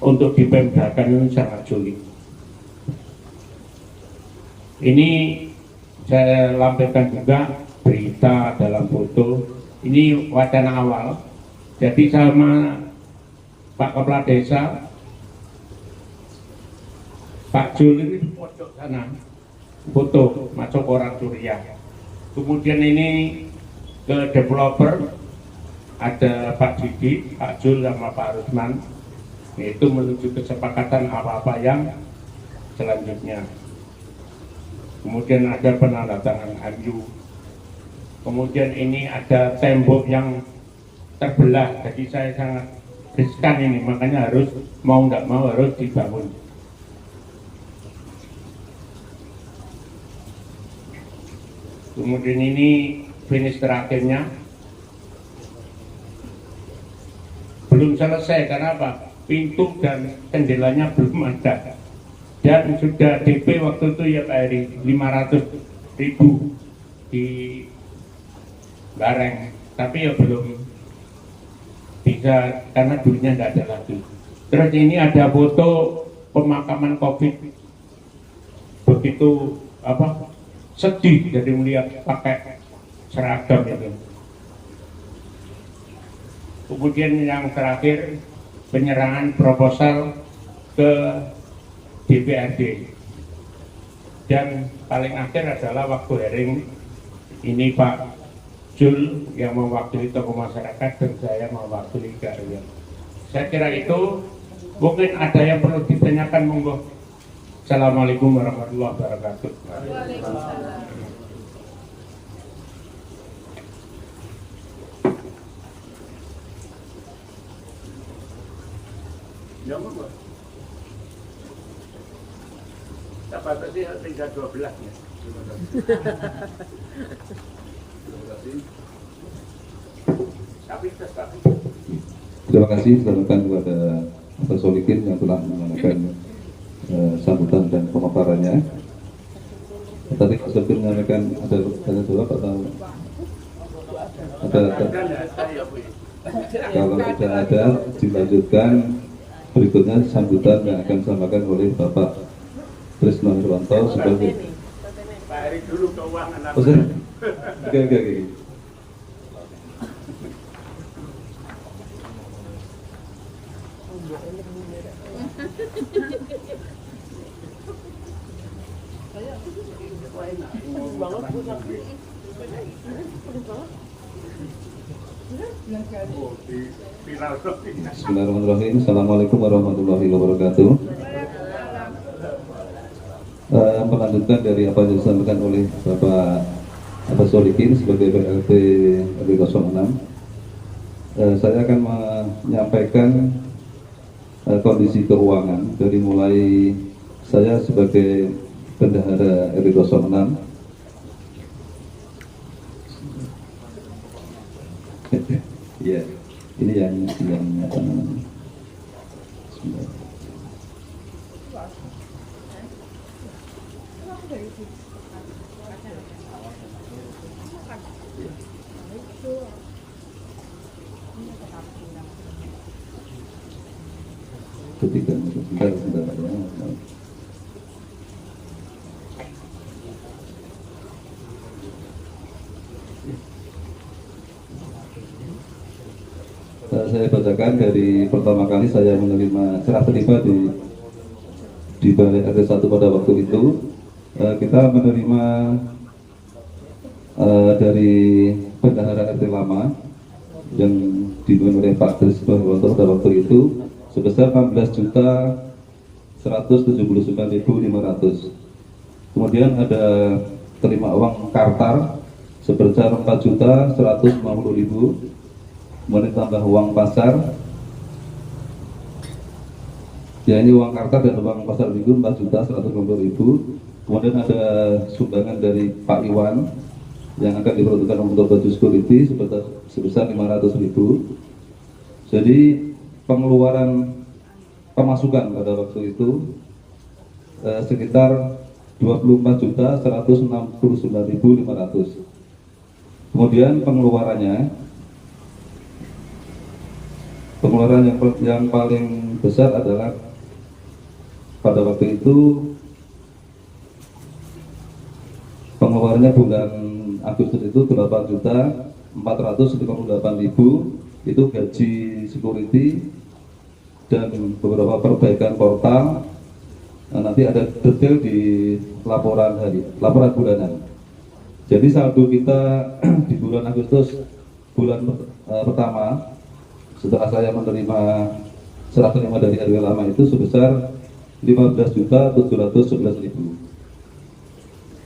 untuk dipemdakan ini sangat sulit. Ini saya lampirkan juga berita dalam foto. Ini wacana awal. Jadi sama Pak Kepala Desa, Pak Jul ini di pojok sana, foto masuk orang Suriah. Kemudian ini ke developer ada Pak Didi, Pak Jul sama Pak Rusman, yaitu menuju kesepakatan apa-apa yang selanjutnya. Kemudian ada penandatangan MU. Kemudian ini ada tembok yang terbelah, jadi saya sangat riskan ini, makanya harus mau nggak mau harus dibangun. Kemudian ini finish terakhirnya belum selesai karena apa? Pintu dan jendelanya belum ada. Dan sudah DP waktu itu ya Pak Heri 500.000 di Bareng, tapi ya belum bisa karena duitnya nggak ada lagi. Terus ini ada foto pemakaman COVID, begitu sedih jadi melihat pakai seragam itu. Kemudian yang terakhir penyerahan proposal ke DPRD, dan paling akhir adalah waktu hearing ini Pak Jul yang mewakili tokoh masyarakat dan saya mewakili karya. Saya kira itu mungkin ada yang perlu ditanyakan, monggo. Assalamualaikum warahmatullahi wabarakatuh. Waalaikumsalam. Ya, monggo. Dapat tadi tinggal 12 ya. Terima kasih kepada Pak Solikin yang telah menyampaikan sambutan dan pemaparannya. Tadi Pak Solikin menyampaikan ada jawab atau ada? Kalau tidak ada, dilanjutkan berikutnya sambutan yang akan disampaikan oleh Bapak Trisno Herwanto sebagai Pak Heri dulu keuangan. Oke. Bismillahirrahmanirrahim. Assalamualaikum warahmatullahi wabarakatuh. Melanjutkan dari apa yang disampaikan oleh Bapak Abbas Solikin sebagai PLT RW 06, saya akan menyampaikan kondisi keuangan dari mulai saya sebagai bendahara RW 06. Ya, ini yang apa namanya? Ketika sebentar ya. Saya bacakan dari pertama kali saya menerima serah terima di Balai RT 1 pada waktu itu. Kita menerima dari bendahara RT lama yang dipimpin oleh Pak Tris Bahwanto pada waktu itu sebesar 16.179.500. Kemudian ada terima uang kartar sebesar 4.150.000. Kemudian tambah uang pasar, ya ini uang kartar dan uang pasar minggu 4.150.000. Kemudian ada sumbangan dari Pak Iwan yang akan diperuntukkan untuk baju security sebesar 500.000. Jadi pengeluaran pemasukan pada waktu itu sekitar 24.169.500. Kemudian pengeluaran yang paling besar adalah pada waktu itu pengeluarannya bulan Agustus itu 8.458.000, itu gaji security dan beberapa perbaikan portal. Nanti ada detail di laporan bulanan. Jadi saldo kita di bulan Agustus pertama setelah saya menerima serah terima dari RW lama itu sebesar 15.711.000.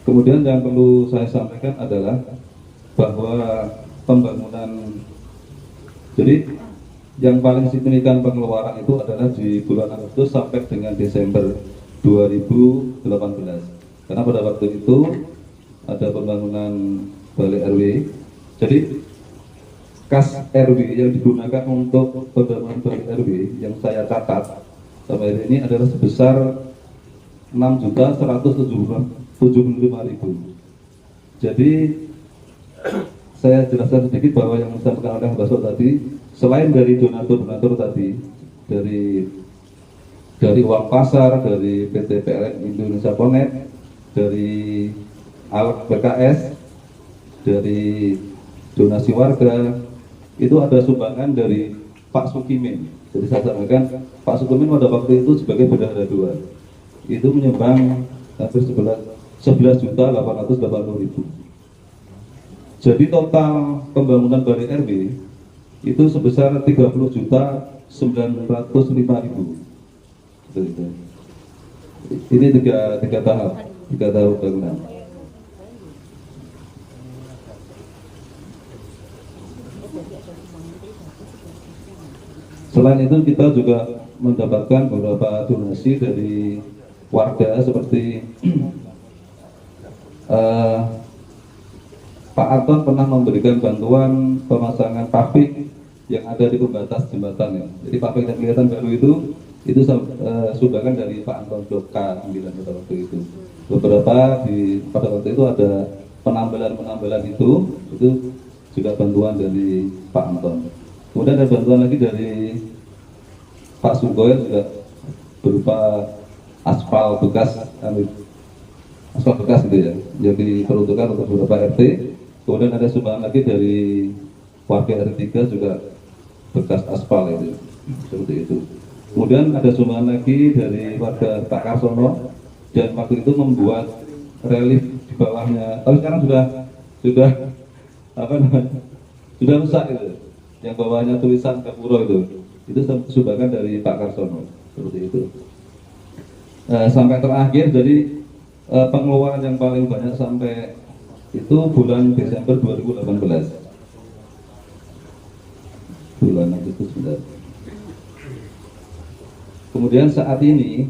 Kemudian yang perlu saya sampaikan adalah bahwa pembangunan, jadi yang paling signifikan pengeluaran itu adalah di bulan Agustus sampai dengan Desember 2018. Karena pada waktu itu ada pembangunan balai RW. Jadi kas RW yang digunakan untuk pembangunan balai RW yang saya catat sampai hari ini adalah sebesar 6.175.000. Jadi saya jelaskan sedikit bahwa yang disampaikan oleh Mbak Sok tadi, selain dari donatur tadi, dari uang pasar, dari PT PLN Indonesia Connect, dari alat BKS, dari donasi warga, itu ada sumbangan dari Pak Sukimin. Jadi saya sampaikan Pak Sukimin pada waktu itu sebagai bendahara 2 itu menyumbang hampir 11.880.000. Jadi total pembangunan balai RW itu sebesar 30.905.000. Ini tiga tahap bangunan. Selain itu kita juga mendapatkan beberapa donasi dari warga seperti Pak Anton pernah memberikan bantuan pemasangan pabrik yang ada di pembatas jembatan ya. Jadi pabrik yang kelihatan baru itu sumbangan dari Pak Anton Doka 9 pada waktu itu. Beberapa pada waktu itu ada penambalan itu juga bantuan dari Pak Anton. Kemudian ada bantuan lagi dari Pak Sugoy juga berupa aspal bekas gitu ya, yang diperuntukkan untuk beberapa RT. Kemudian ada sumbangan lagi dari warga R3 juga bekas aspal itu, seperti itu. Kemudian ada sumbangan lagi dari warga Pak Karsono, dan waktu itu membuat relief di bawahnya. Tapi sekarang sudah apa namanya, sudah rusak itu. Yang bawahnya tulisan Gapuro itu sumbangan dari Pak Karsono, seperti itu. Sampai terakhir, jadi pengeluaran yang paling banyak sampai itu bulan Desember 2018, bulan Agustus sebentar. Kemudian saat ini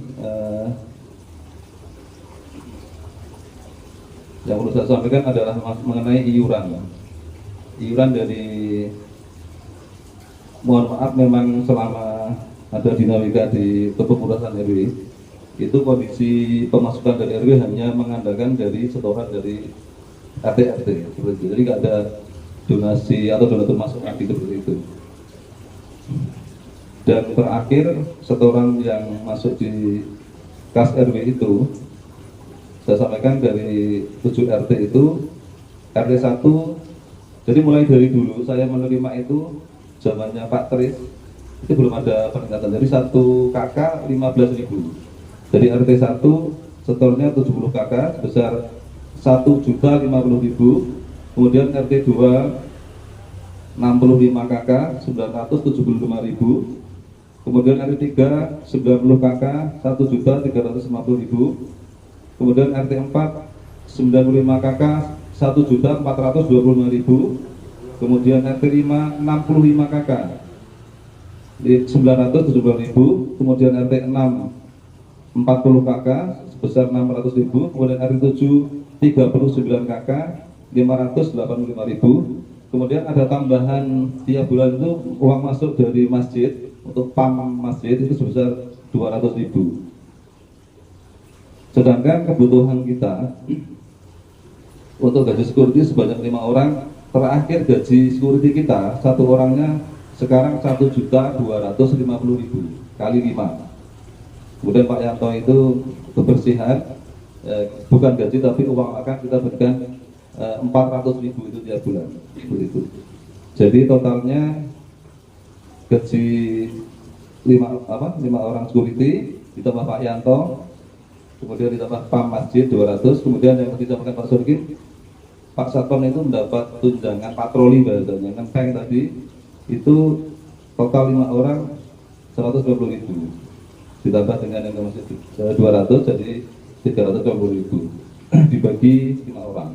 yang perlu saya sampaikan adalah mengenai iuran. Iuran dari, mohon maaf, memang selama ada dinamika di kepengurusan RW, itu kondisi pemasukan dari RW hanya mengandalkan dari setoran dari RT, seperti itu. Jadi nggak ada donasi atau donatur masuk lagi seperti itu. Dan terakhir, setoran yang masuk di kas RW itu, saya sampaikan dari 7 RT itu, RT 1, jadi mulai dari dulu saya menerima itu, zamannya Pak Tris, itu belum ada peningkatan. Jadi 1 KK 15.000. Jadi RT 1 setornya 70 KK sebesar 1.050.000. Kemudian RT 2 65 KK 975.000. Kemudian RT 3 90 KK 1.350.000. Kemudian RT 4 95 KK 1.425.000. Kemudian RT 5 65 KK 970.000. Kemudian RT 6 40 KK sebesar 600.000. Kemudian RT 7 39 KK 585.000. Kemudian ada tambahan tiap bulan itu uang masuk dari masjid untuk PAM masjid itu sebesar 200.000. Sedangkan kebutuhan kita untuk gaji security sebanyak 5 orang, terakhir gaji security kita satu orangnya sekarang 1.250.000 kali 5. Kemudian Pak Yanto itu kebersihan, bukan gaji tapi uang makan kita berikan 400.000 itu tiap bulan, begitu. Jadi totalnya gaji 5 orang security ditambah Pak Yanto, kemudian ditambah PAM masjid 200, kemudian yang disampaikan Pak Surikin, Pak Satpam itu mendapat tunjangan patroli bahasanya, ngenteng tadi itu total 5 orang 120.000 ditambah dengan yang masih 200 jadi 320.000 dibagi 5 orang.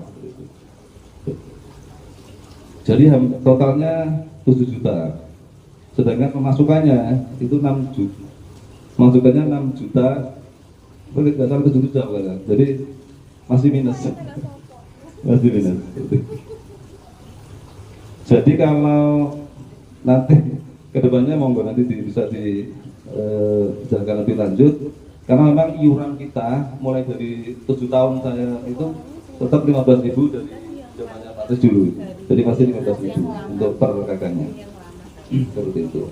Jadi totalnya 7 juta. Sedangkan pemasukannya itu 6 juta. Masukannya 6 juta. Tidak sampai 7 juta bukan? Jadi masih minus. Masih minus. Jadi kalau nanti kedepannya monggo nanti bisa dijalankan lebih lanjut, karena memang iuran kita mulai dari 7 tahun saya itu tetap 15.000 dari zamannya Pak Tris dulu, jadi masih 15.000 untuk per kakaknya, seperti itu.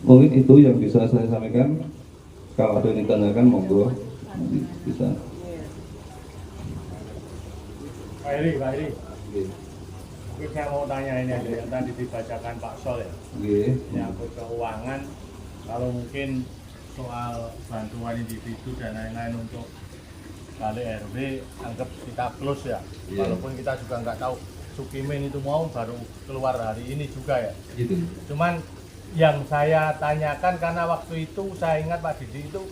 Mungkin itu yang bisa saya sampaikan. Kalau ada yang ditanyakan monggo nanti bisa. Pak Eri. Saya mau tanya ini aja yang tadi dibacakan Pak Sol ya, menyangkut keuangan. Kalau mungkin soal bantuan individu dan lain-lain untuk balik RW, anggap kita close ya. Walaupun kita juga nggak tahu Sukimin itu mau baru keluar hari ini juga ya. Gitu. Cuman yang saya tanyakan karena waktu itu saya ingat Pak Didi itu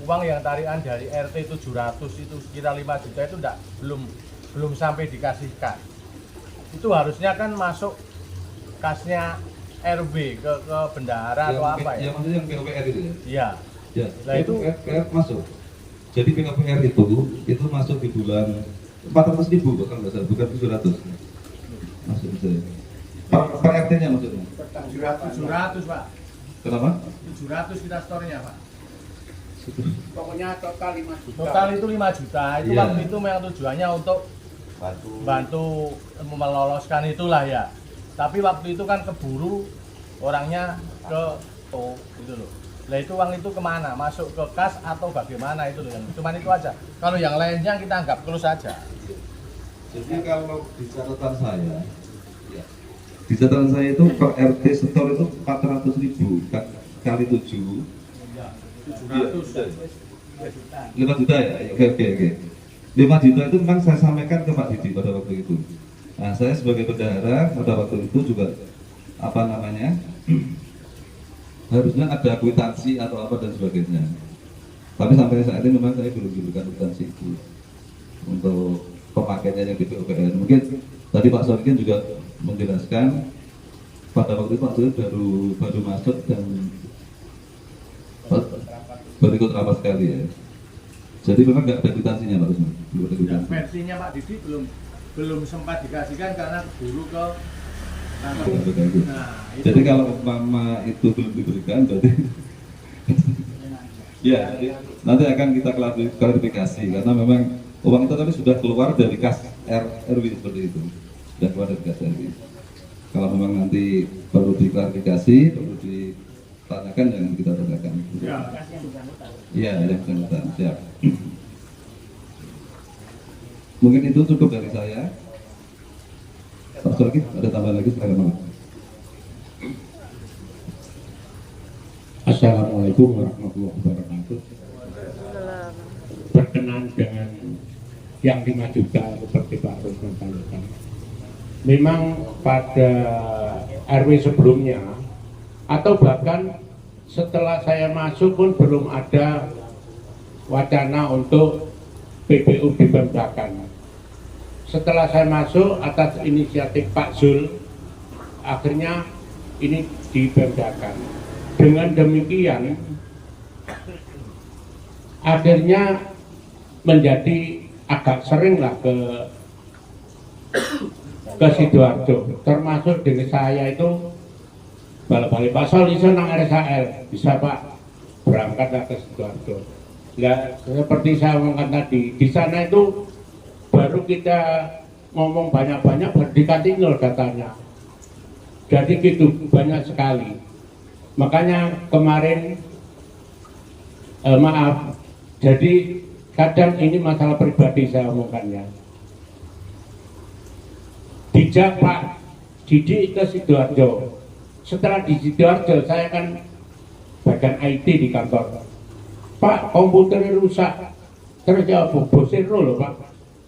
uang yang tarikan dari RT 700 itu sekitar 5 juta itu belum sampai dikasihkan. Itu harusnya kan masuk kasnya RW ke bendahara atau apa ya? Yang maksudnya yang PUPR itu ya? Iya. Ya, nah itu PUPR masuk. Jadi PUPR itu masuk di bulan 400.000 bahkan nggak salah, bukan 700. Masuk saya. Per RT-nya maksudnya? 700 Pak. Kenapa? 700 kita store-nya Pak. Pokoknya total 5 juta. Total itu 5 juta. Itu Iya. waktu itu memang tujuannya untuk bantu meloloskan itulah ya. Tapi waktu itu kan keburu orangnya ke gitu loh. Nah itu uang itu kemana? Masuk ke kas atau bagaimana itu loh? Cuman itu aja. Kalau yang lainnya kita anggap close saja. Jadi kalau di catatan saya, ya, di catatan saya itu per RT setor itu 400.000 kali 7, 5 juta ya, oke. 5 juta itu memang saya sampaikan ke Pak Didi pada waktu itu. Nah, saya sebagai bendahara pada waktu itu juga harusnya ada kwitansi atau apa dan sebagainya. Tapi sampai saat ini memang saya belum diberikan kwitansi itu untuk pemakaiannya yang di PUPR. Mungkin tadi Pak Solikin juga menjelaskan pada waktu itu Pak Solikin baru masuk dan baru ikut rapat sekali ya. Jadi memang nggak ada kwitansinya Pak Usman. Versinya Pak Didi belum sempat dikasihkan karena dulu ke kantor. Jadi kalau umpama itu belum diberikan berarti ya, nanti akan kita klarifikasi karena memang uang itu tadi sudah keluar dari kas RW seperti itu, sudah keluar dari kas RW. Kalau memang nanti perlu diklarifikasi, perlu ditanyakan, jangan kita tanyakan. Iya, yang bersangkutan. Siap. Mungkin itu cukup dari saya. Pak Solki, ada tambahan lagi? Silakan. Assalamualaikum warahmatullahi wabarakatuh. Berkenan dengan yang 5 juta seperti Pak Rusman tanyakan. Memang pada RW sebelumnya atau bahkan setelah saya masuk pun belum ada wacana untuk PPU dipemdakan. Setelah saya masuk atas inisiatif Pak Zul, akhirnya ini dipemdakan. Dengan demikian, akhirnya menjadi agak sering lah ke Sidoarjo. Termasuk dengan saya itu balik-balik Pak Sol iso nang RSAL, bisa Pak berangkat ke Sidoarjo. Ya seperti saya omongkan tadi, di sana itu baru kita ngomong banyak-banyak berdikati nol datanya. Jadi gitu banyak sekali. Makanya kemarin maaf, jadi kadang ini masalah pribadi saya omongkannya. Dijak Pak Didi ke Sidoarjo. Setelah di Sidoarjo saya kan bagian IT di kantor. Pak, komputernya rusak. Terus ya apa? Bosnya loh Pak.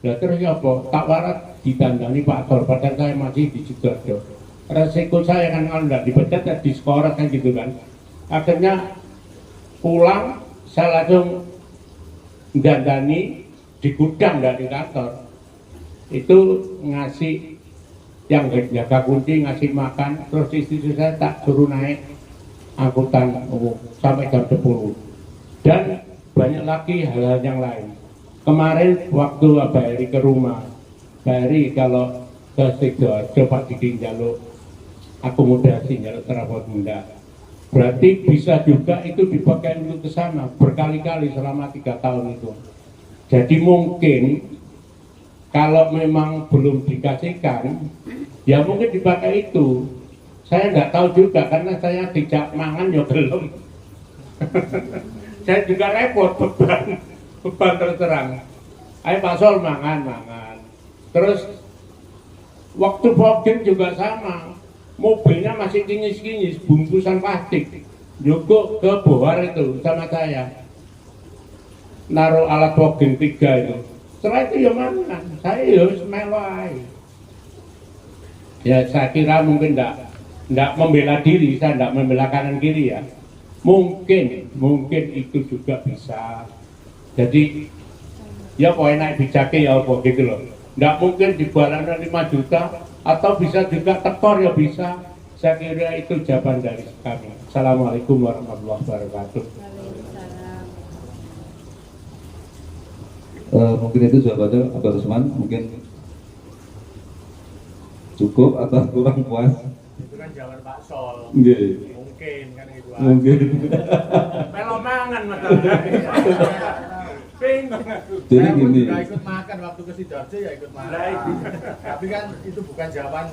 Ya terus ya apa? Tak warat ditandani Pak Sol. Padahal saya masih di Sidoarjo. Resiko saya kan kalau tidak dipecat ya diskorat kan gitu kan. Akhirnya pulang saya langsung dandani di gudang dari kantor. Itu ngasih yang jaga kunci, ngasih makan, terus istri saya tak suruh naik angkutan umum sampai jam 10. Dan banyak lagi hal-hal yang lain. Kemarin waktu Pak Heri ke rumah, Pak Heri kalau ke Sidoarjo Pak Didi jaluk akomodasi, jaluk terapot bunda. Berarti bisa juga itu dipakai untuk ke sana berkali-kali selama 3 tahun itu. Jadi mungkin kalau memang belum dikasihkan, ya mungkin dipakai itu. Saya nggak tahu juga karena saya dijak mangan ya belum. Saya juga repot beban terus terang. Ayo Pak Sol mangan. Terus waktu boarding juga sama. Mobilnya masih kinyis-kinyis, bungkusan plastik. Joko ke Bohar itu sama saya. Naruh alat boarding 3 itu. Setelah itu ya mangan. Saya ya meloi. Ya saya kira mungkin enggak membela diri, saya enggak membela kanan kiri ya. Mungkin itu juga bisa. Jadi ya kok enak bijake ya apa gitu loh. Enggak mungkin dibalan 5 juta atau bisa juga tekor ya bisa. Saya kira itu jawaban dari kami. Assalamualaikum warahmatullahi wabarakatuh. Mungkin itu jawabannya Pak Rusman, mungkin cukup atau kurang puas? Itu kan jawaban Pak Sol. Nggih. Mungkin kan itu. Mungkin. Melo mangan masalahnya. Jadi gini. Saya ikut makan waktu ke Sidoarjo ya ikut makan. Tapi kan itu bukan jawaban.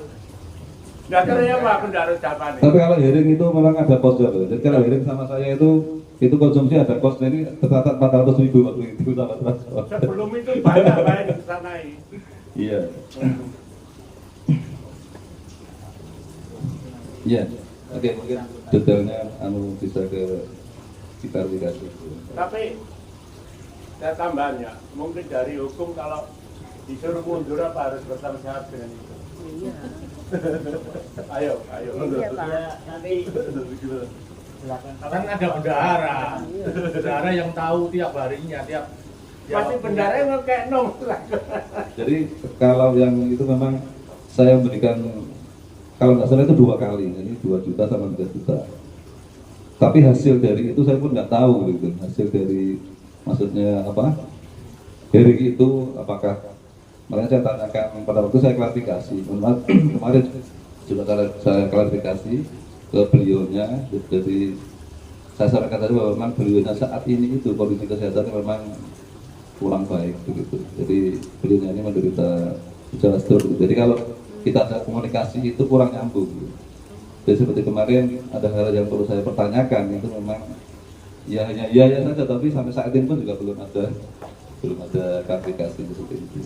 Nggak ternyata Pak pendaru jawaban. Tapi kalau hearing itu memang ada kosnya loh. Jadi kalau hearing sama saya itu konsumsi ada kosnya, ini tercatat 400.000 waktu itu sama transport. Sebelum itu banyak di sana. Iya. Iya. Oke, mungkin detailnya bisa diklarifikasi. Tapi saya tambahannya, mungkin dari hukum kalau disuruh mundur apa harus bertanggung jawab dengan itu? Iya. Ayo. Iya, Pak. Nanti kan ada bendahara yang tahu tiap harinya, Pasti bendara yang kayak nom. Jadi kalau yang itu memang saya memberikan, kalau nggak salah itu 2 kali, jadi 2 juta sama 3 juta. Tapi hasil dari itu saya pun nggak tahu gitu. Hasil dari maksudnya apa? Dari itu apakah? Makanya saya tanyakan pada waktu saya klarifikasi. Kemarin juga saya klarifikasi ke beliaunya. Jadi saya sarankan tadi bahwa memang beliaunya saat ini itu kondisi kesehatannya memang kurang baik begitu. Jadi beliaunya ini menderita gejala stroke. Jadi kalau kita ada komunikasi itu kurang nyambung. Jadi seperti kemarin ada hal yang perlu saya pertanyakan, itu memang ya hanya iya saja, tapi sampai saat ini pun juga belum ada klarifikasi seperti itu.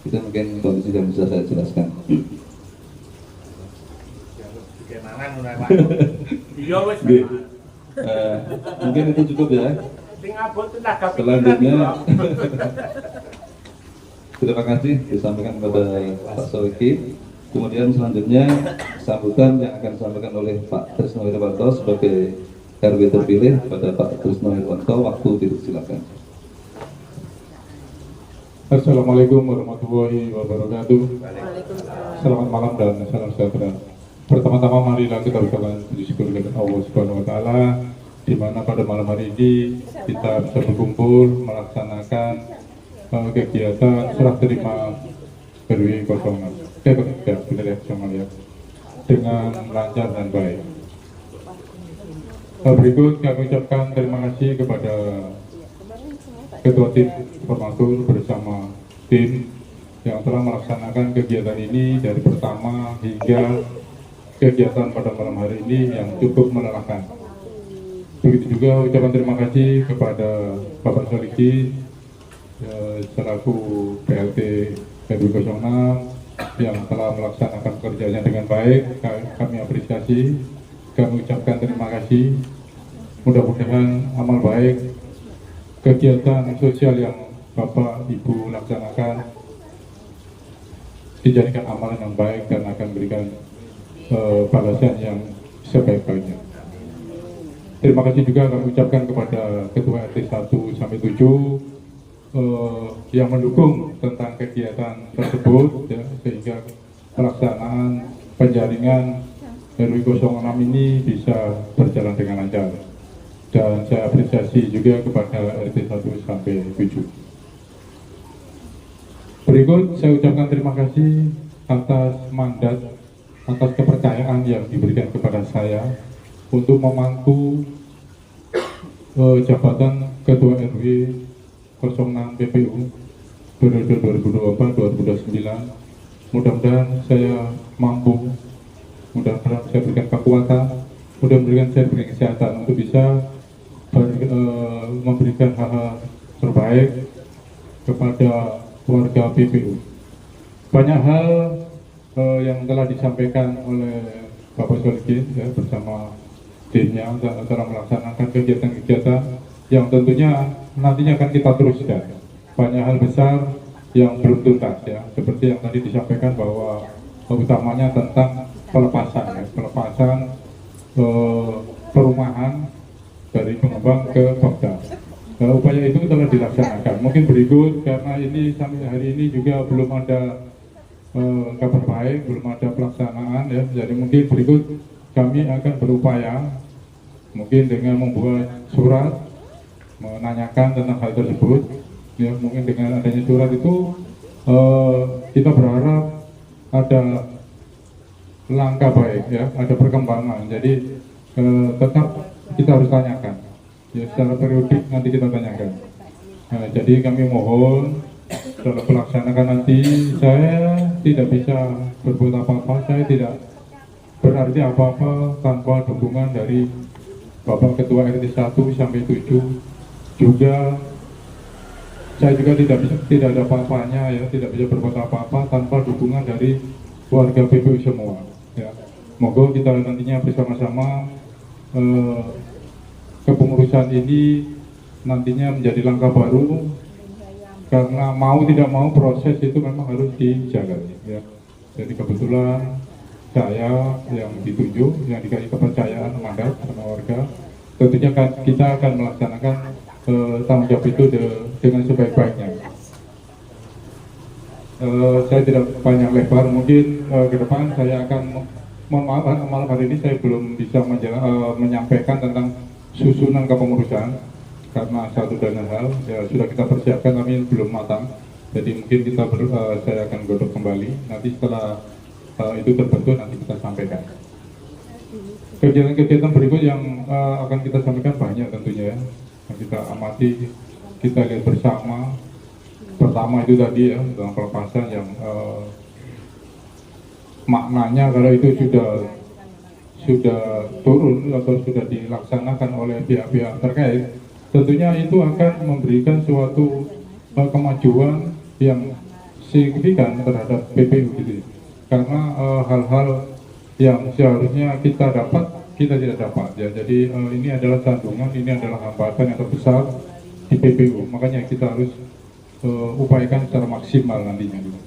Itu mungkin kondisi yang bisa saya jelaskan. Iya wes. Mungkin itu cukup ya. Sing abot tenaga Selanjutnya terima kasih disampaikan kepada Pak Solikin. Kemudian selanjutnya sambutan yang akan disampaikan oleh Pak Trisno Irwanto sebagai RW terpilih kepada Pak Trisno Irwanto. Waktu dipersilakan. Assalamualaikum warahmatullahi wabarakatuh. Waalaikumsalam. Selamat malam dan salam sejahtera. Pertama-tama marilah kita ucapkan puji syukur kepada Allah Subhanahu wa taala di mana pada malam hari ini kita bisa berkumpul melaksanakan kegiatan serah terima RW 06 dengan lancar dan baik. Berikut kami ucapkan terima kasih kepada Ketua Tim Formatur bersama tim yang telah melaksanakan kegiatan ini dari pertama hingga kegiatan pada malam hari ini yang cukup melelahkan. Begitu juga ucapan terima kasih kepada Bapak Solikin selaku PLT RW 06 yang telah melaksanakan pekerjaannya dengan baik. Kami apresiasi, kami ucapkan terima kasih. Mudah-mudahan amal baik, kegiatan sosial yang Bapak Ibu laksanakan dijadikan amalan yang baik dan akan berikan balasan yang sebaik-baiknya. Terima kasih juga kami ucapkan kepada Ketua RT 1 sampai 7 yang mendukung tentang kegiatan tersebut ya, sehingga pelaksanaan penjaringan RW 06 ini bisa berjalan dengan lancar. Dan saya apresiasi juga kepada RT 1 sampai 7. Berikut saya ucapkan terima kasih atas mandat, atas kepercayaan yang diberikan kepada saya untuk memangku jabatan Ketua RW 06 PPU periode 2024-2029. Mudah-mudahan saya mampu, mudah-mudahan saya berikan kekuatan, mudah-mudahan saya berikan kesehatan untuk bisa memberikan hal-hal terbaik kepada warga PPU. Banyak hal yang telah disampaikan oleh Bapak Solikin ya, bersama timnya dalam melaksanakan kegiatan-kegiatan yang tentunya nantinya akan kita teruskan. Banyak hal besar yang belum tuntas ya, seperti yang tadi disampaikan bahwa utamanya tentang pelepasan ya, pelepasan perumahan dari pengembang ke Pemda. Upaya itu telah dilaksanakan. Mungkin berikut karena ini sampai hari ini juga belum ada kabar baik, belum ada pelaksanaan ya. Jadi mungkin berikut kami akan berupaya mungkin dengan membuat surat menanyakan tentang hal tersebut ya. Mungkin dengan adanya surat itu kita berharap ada langkah baik ya, ada perkembangan. Jadi tetap kita harus tanyakan ya, secara periodik nanti kita tanyakan. Jadi kami mohon dalam pelaksanaan nanti saya tidak bisa berbuat apa-apa, saya tidak berarti apa-apa tanpa dukungan dari Bapak Ketua RT 1 sampai 7 juga saya juga tidak ada apa-apanya ya, tidak bisa berbuat apa-apa tanpa dukungan dari warga PPU semua ya. Moga kita nantinya bersama-sama kepengurusan ini nantinya menjadi langkah baru, karena mau tidak mau proses itu memang harus dijaga ya. Jadi kebetulan saya yang ditunjuk, yang dikasih kepercayaan mandat sama warga, tentunya kita akan melaksanakan tanggung jawab itu dengan sebaik-baiknya. Saya tidak panjang lebar, mungkin ke depan saya akan, mohon maaf malam hari ini saya belum bisa menyampaikan tentang susunan kepengurusan karena satu dan lain hal ya sudah kita persiapkan tapi belum matang. Jadi mungkin saya akan godok kembali. Nanti setelah itu terbentuk nanti kita sampaikan. Kegiatan-kegiatan berikut yang akan kita sampaikan banyak tentunya ya. Yang kita amati, kita lihat bersama. Pertama itu tadi ya tentang pelepasan yang maknanya kalau itu sudah turun atau sudah dilaksanakan oleh pihak-pihak terkait, tentunya itu akan memberikan suatu kemajuan yang signifikan terhadap PPU gitu. Karena hal-hal yang seharusnya kita dapat, kita tidak dapat ya. Jadi ini adalah sandungan, ini adalah hambatan yang terbesar di PPU. Makanya kita harus upayakan secara maksimal nantinya gitu.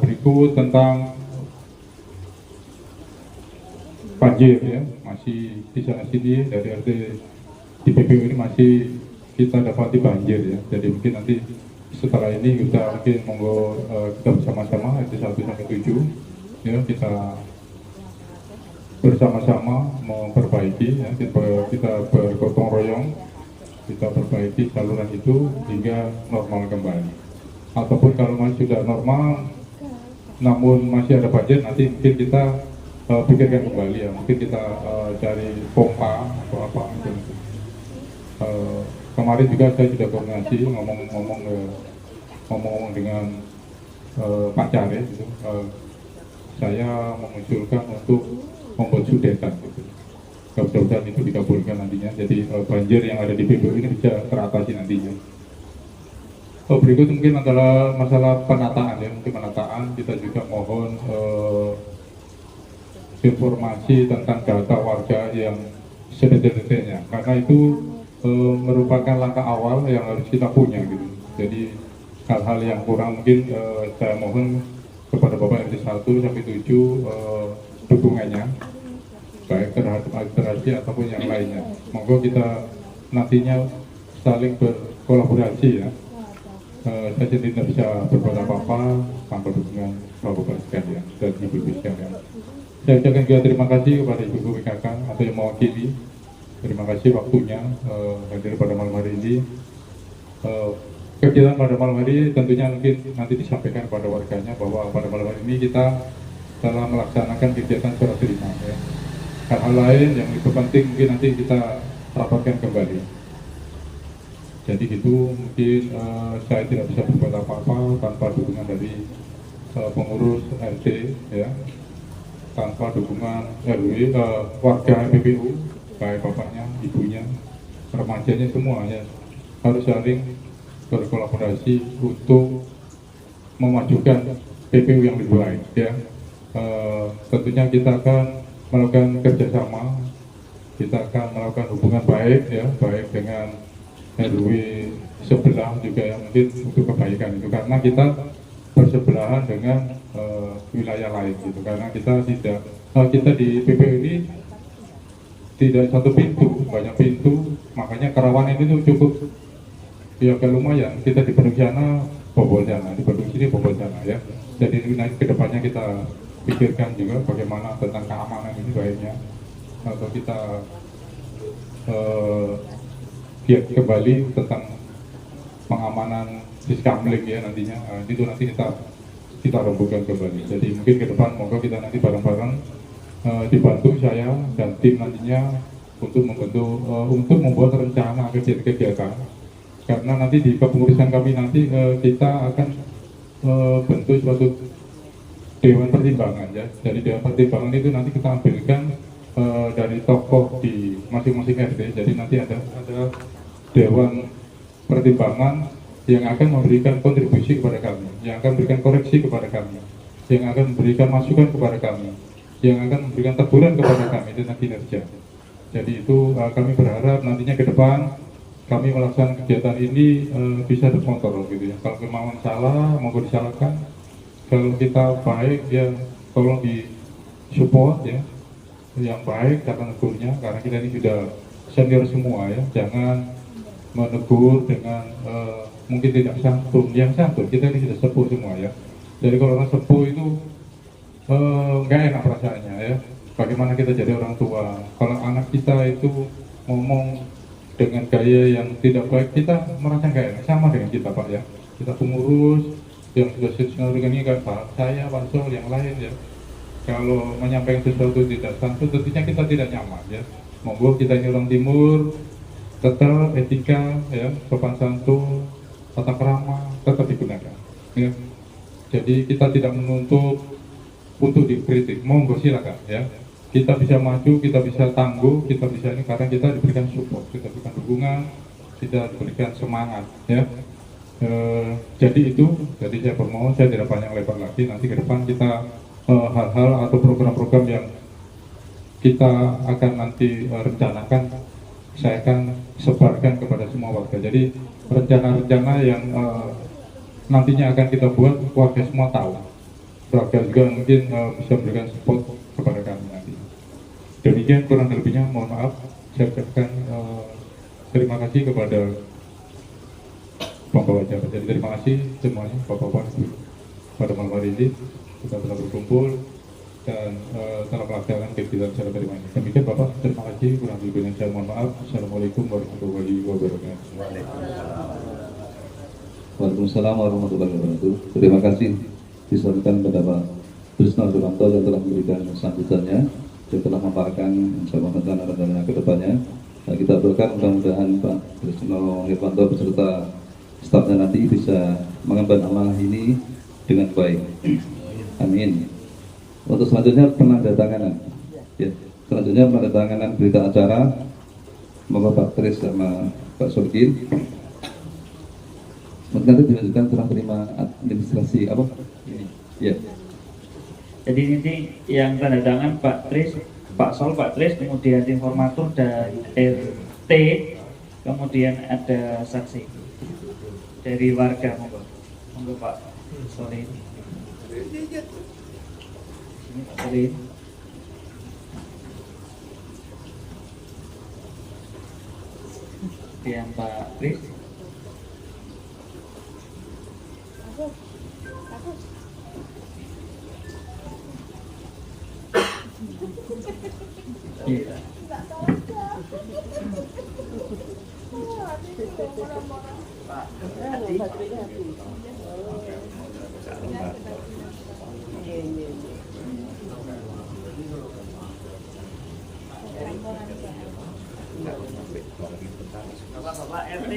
Berikut tentang banjir ya, masih di sana sini dari RT di PPU ini masih kita dapati banjir ya. Jadi mungkin nanti setelah ini kita mungkin monggo kita bersama-sama RT 1 sampai 7 ya, kita bersama-sama memperbaiki ya, kita bergotong royong, kita perbaiki saluran itu hingga normal kembali. Ataupun kalau masih sudah normal namun masih ada banjir, nanti mungkin kita pikirkan kembali ya, mungkin kita cari pompa atau apa gitu. Kemarin juga saya sudah koordinasi ngomong dengan Pak Care gitu. Saya mengusulkan untuk membuat sudetan gitu. Mudah-mudahan itu dikabulkan nantinya. Jadi banjir yang ada di PPU ini bisa teratasi nantinya. Berikut mungkin adalah masalah penataan ya. Mungkin penataan kita juga mohon informasi tentang data warga yang sedetail-detailnya, karena itu merupakan langkah awal yang harus kita punya gitu. Jadi hal-hal yang kurang mungkin saya mohon kepada Bapak RT 1 sampai 7 dukungannya baik terhadap administrasi ataupun yang lainnya. Monggo kita nantinya saling berkolaborasi ya. Saya sendiri tidak bisa berbuat apa-apa tanpa dukungan Bapak sekalian dan Ibu-Ibu sekalian. Saya ucapkan juga terima kasih kepada Ibu PKK atau yang mewakili. Terima kasih waktunya hadir pada malam hari ini. Kegiatan pada malam hari tentunya mungkin nanti disampaikan kepada warganya bahwa pada malam hari ini kita telah melaksanakan kegiatan serah terima ya. Hal-hal lain yang lebih penting mungkin nanti kita rapatkan kembali. Jadi gitu, mungkin saya tidak bisa berbuat apa-apa tanpa dukungan dari pengurus RT ya, tanpa dukungan RW, warga PPU, baik bapaknya, ibunya, remajanya semuanya harus saling berkolaborasi untuk memajukan PPU yang lebih baik ya. Tentunya kita akan melakukan kerjasama, kita akan melakukan hubungan baik ya, baik dengan RW sebelah juga yang mungkin untuk kebaikan itu, karena kita bersebelahan dengan wilayah lain gitu, karena kita di PPU ini tidak satu pintu, banyak pintu, makanya kerawanan itu cukup ya lumayan. Kita di Bandung sana bobol sana, di Bandung sini bobol sana ya. Jadi nanti kedepannya kita pikirkan juga bagaimana tentang keamanan ini baiknya, atau kita lihat kembali tentang pengamanan Siskamling ya nantinya. Itu nanti kita rembukan kembali. Jadi mungkin ke depan moga kita nanti bareng-bareng dibantu saya dan tim nantinya untuk membuat rencana kegiatan. Karena nanti di kepengurusan kami nanti kita akan bentuk suatu dewan pertimbangan ya. Dari dewan pertimbangan itu nanti kita ambilkan dari tokoh di masing-masing RT. Jadi nanti ada dewan pertimbangan yang akan memberikan kontribusi kepada kami, yang akan memberikan koreksi kepada kami, yang akan memberikan masukan kepada kami, yang akan memberikan teguran kepada kami tentang kinerja. Jadi itu kami berharap nantinya ke depan kami melaksanakan kegiatan ini bisa terkontrol gitu ya. Kalau kemauan salah, mau disalahkan. Kalau kita baik ya tolong di support ya, yang baik cara negurnya, karena kita ini sudah senior semua ya. Jangan menegur dengan mungkin tidak santun, yang santun kita ini sudah sepuh semua ya. Jadi kalau orang sepuh itu nggak enak perasaannya ya. Bagaimana kita jadi orang tua? Kalau anak kita itu ngomong dengan gaya yang tidak baik, kita merasa nggak enak. Sama dengan kita Pak ya. Kita pengurus yang sudah senior dengan ini kayak Pak saya, Pak Sol, yang lain ya. Kalau menyampaikan sesuatu tidak santun, tentunya kita tidak nyaman ya. Monggo kita ini orang timur, tetap etika ya, sopan santun, tata krama tetap digunakan ya. Jadi kita tidak menuntut untuk dikritik, monggo silakan ya. Kita bisa maju, kita bisa tangguh, kita bisa ini karena kita diberikan support, kita diberikan dukungan, kita diberikan semangat ya. Jadi saya bermohon, saya tidak banyak lebar lagi. Nanti ke depan kita hal-hal atau program-program yang kita akan nanti rencanakan, saya akan sebarkan kepada semua warga. Jadi rencana-rencana yang nantinya akan kita buat, warga semua tahu. Warga juga mungkin bisa memberikan support kepada kami nanti. Demikian kurang lebihnya, mohon maaf. Saya ucapkan terima kasih kepada pembawa acara. Jadi terima kasih semuanya, Bapak-Bapak, pada malam hari ini kita telah berkumpul dan telah melaksanakan kegiatan secara terima ini. Demikian Bapak, terima kasih. Kurang lebihnya saya mohon maaf. Assalamualaikum warahmatullahi wabarakatuh. Waalaikumsalam warahmatullahi wabarakatuh. Terima kasih disampaikan kepada Pak Trisno Irwanto yang telah memberikan sambutannya, yang telah memaparkan rencana-rencananya ke depannya. Nah, kita berdoakan mudah-mudahan Pak Trisno Irwanto beserta stafnya nanti bisa mengemban amanah ini dengan baik. Amin. Untuk selanjutnya penandatanganan. Ya, selanjutnya penandatanganan berita acara. Monggo Pak Tris sama Pak Sulkin. Nanti dilanjutkan serah terima administrasi apa? Ini. Ya. Jadi ini yang tanda tangan Pak Tris, Pak Sol, Pak Tris, kemudian informator dan RT, kemudian ada saksi dari warga. Monggo Pak Solin. Ini Pak Solin. Kemudian Pak Tris. Iya. Bapak RT.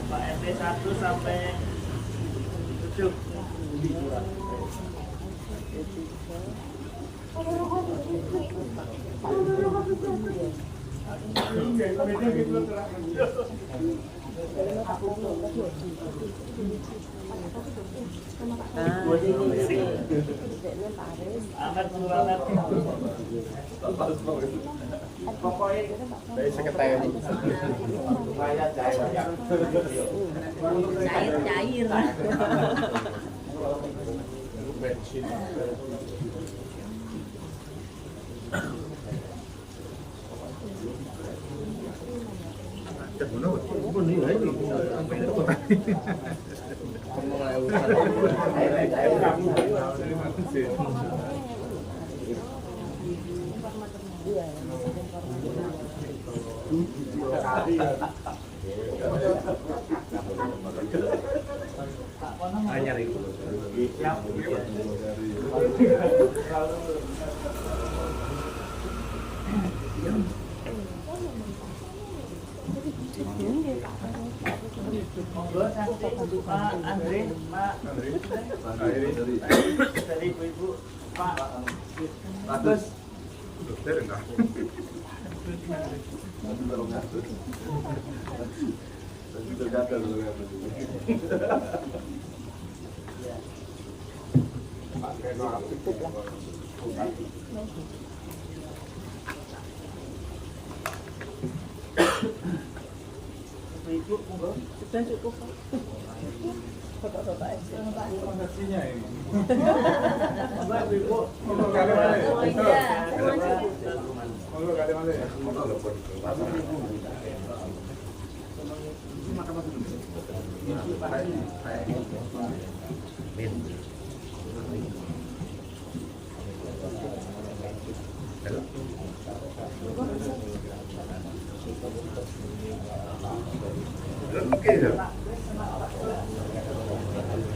Pak RT 1 sampai 7. Cair. Monggo saksi Pak Andre, Pak dari ibu-ibu, Pak Bagus. Sudah cukup. Bapak-bapak aja.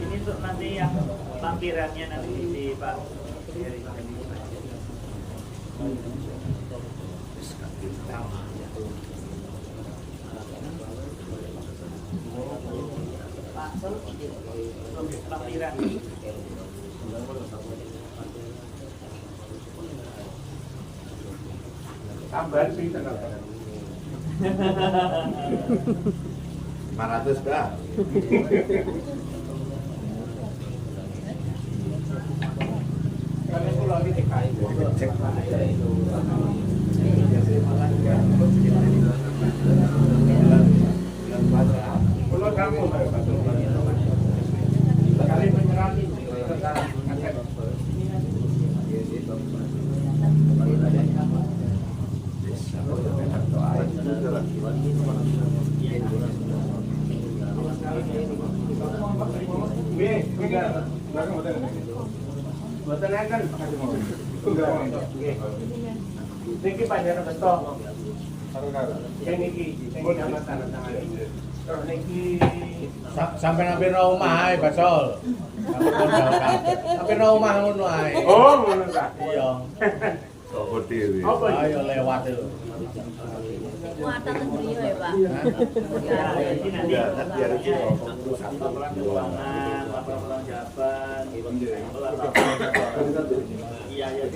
Ini untuk nanti yang lampirannya nanti di Pak. Lampiran. Tambahan sih tengah. 500 dah. Kalian pulau ini cek. Pulau kamu kali menyerani Buatan kan niki panjenengan beto. Sing niki nama tanda tangan. Terus niki Sampai hampir omah ae, Basol. Hampir omah ngono ae. oh ngono ta. Iya. Sopo dhewe. Apa iki? Ayo lewat itu. Muatan beliau ya Pak. Jadi nanti biar laporan keuangan, laporan jawaban, iya iya.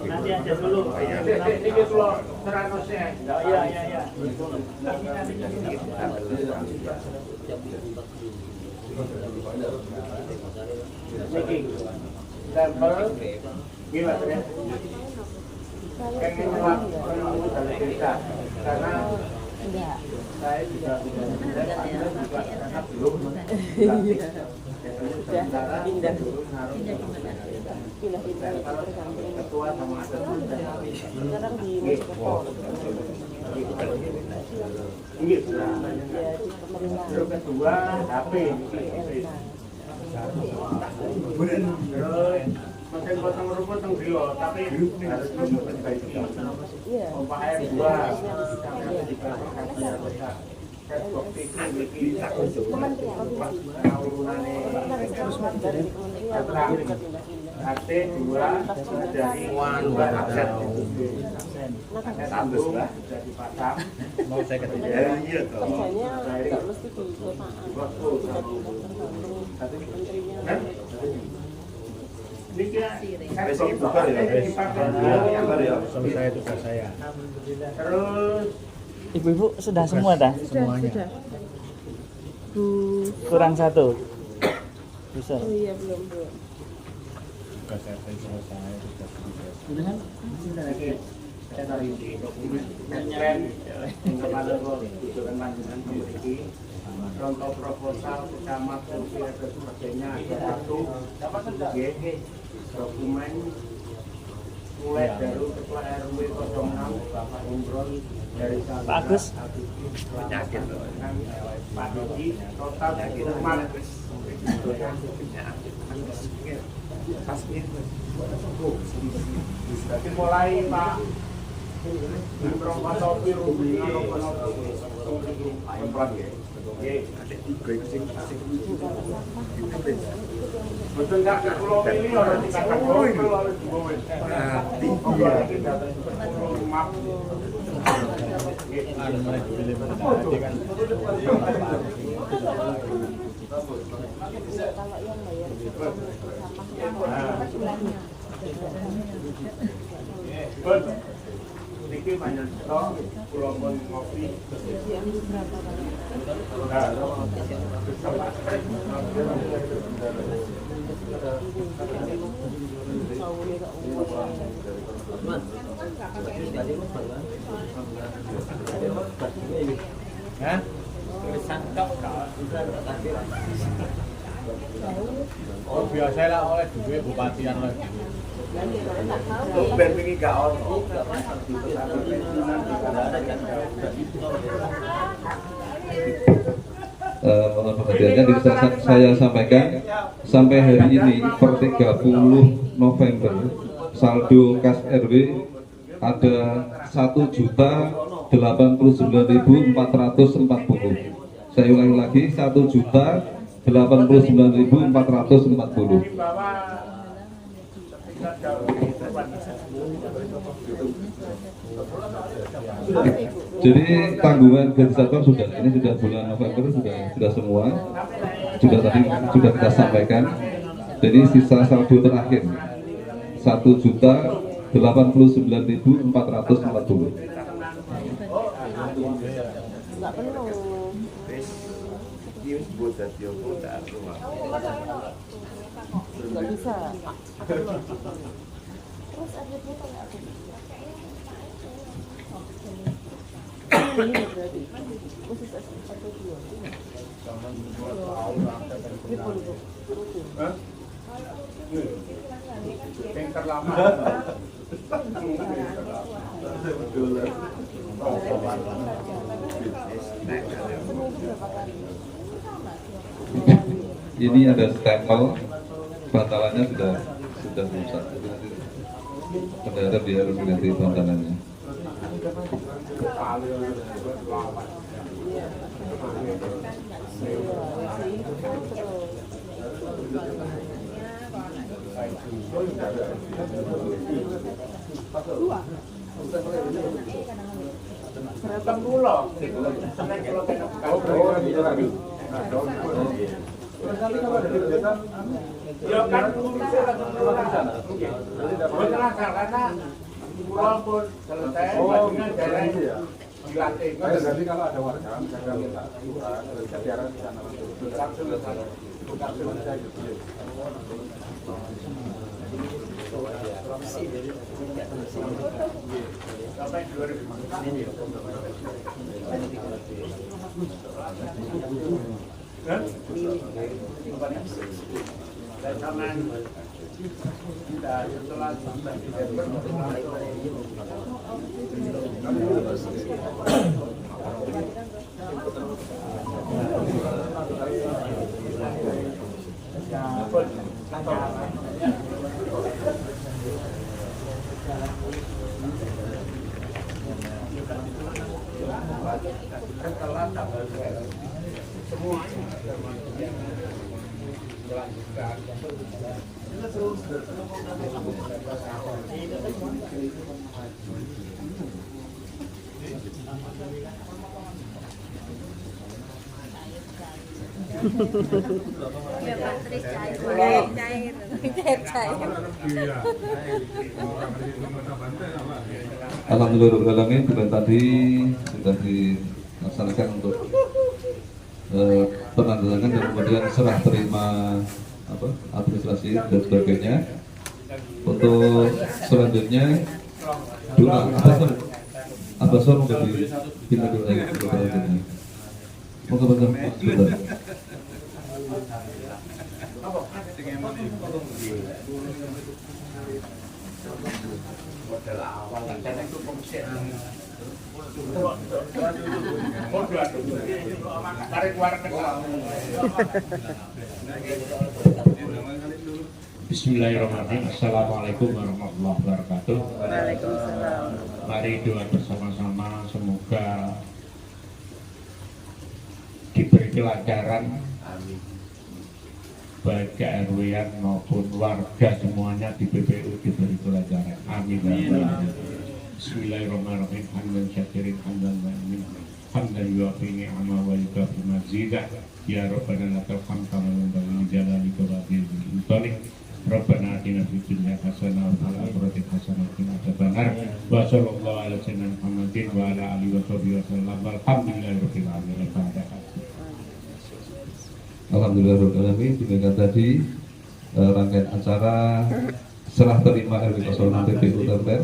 Nanti aja dulu. Niki pulau 100 ya. Iya iya iya. Niki sampel gimana ya? Pengen melakukan dari desa karena Enggak. saya juga belum Sudah pindah. ketua sama ada Sekarang di Mojokerto. ini Ya di pemerintah. terus kedua HP terus mesin potong rumput yang dulu tapi harus diperbaiki Iya. pompa air 2 cashbox TV memiliki Kementerian urunannya dari kementerian AT 2 dari 2 aset sambung sudah dipasang Mau saya ketemu. Iya toh. kerjanya nggak mesti di kotaan. Menterinya. ini kira Besok buka ya. Buka ya. Selesai tugas saya. terus Ibu-ibu sudah semua dah? Sudah. Bu. Kurang satu. Bisa. Oh iya belum. Tugas saya selesai. saya tarik di dokumen plan yang kepada tujuan lanjutan memiliki contoh proposal kecamat dan sebagainya ada satu dokumen mulai dari ketua RW 06 Bapak Imron dari Pak Agus. penyakit Pak Dodi total rumah jadi mulai Pak Imron Patopi Rubingan betul nggak ke pulau ini orang dikatakan pulau harus dibawa map Ada mulai dipilih nanti kan. Kalau yang bayar sama bulannya. Niki banyak stok, pulau pun ngopi. Hah? Oh biasa lah oleh duit bupatian lagi. Ben wingi gak ono. Mohon perhatiannya, saya sampaikan sampai hari ini per 30 November saldo kas RW ada 1.089.440. Saya ulangi lagi, 1.089.440. Jadi tanggungan gaji satpam sudah, ini sudah bulan November sudah semua, sudah tadi sudah kita sampaikan. Jadi sisa saldo terakhir 1.089.440. Nggak penuh. Nggak bisa. Terus adiknya kalau aku ini berarti khusus atau dua. Yang terlama. Ini ada stempel, bantalannya sudah rusak. Berharap dia harus ganti bantalannya. Seratan pulau. Ya kan bisa karena pulau pun selesai dengan jalan dilatih. Jadi kalau ada warga misalnya minta surat dari kesehatan di sana langsung selesai gitu. Sampai Alhamdulillah bulan tadi sudah dilaksanakan untuk penandatangan dan kemudian serah terima administrasi dan sebagainya. Untuk selanjutnya Abasor menjadi pindah dulu lagi ke ini. Moga benar sebentar. modal awal dan itu komisi. Tarik warga. Bismillahirrahmanirrahim. Assalamualaikum warahmatullahi wabarakatuh. Waalaikumsalam. Mari doa bersama-sama, semoga diberi kelancaran baik KRW-an maupun warga semuanya di PPU diberi kelancaran. Amin. Bismillahirrahmanirrahim. Hamdan syakirin hamdan hamdan yuwafi ni'amahu wa yukafi mazidah. Ya Rabbana lakal hamdu kama yanbaghi li jalalika wa li Rabbana atina fid dunya hasanah wa fil akhirati hasanah wa qina adzabannar. Wa sallallahu ala sayyidina Muhammadin wa ala alihi wa sahbihi wasallam. Alhamdulillahirabbil alamin. Alhamdulillahirabbil alamin. Demikian tadi rangkaian acara serah terima RW 06 PPU Tempel.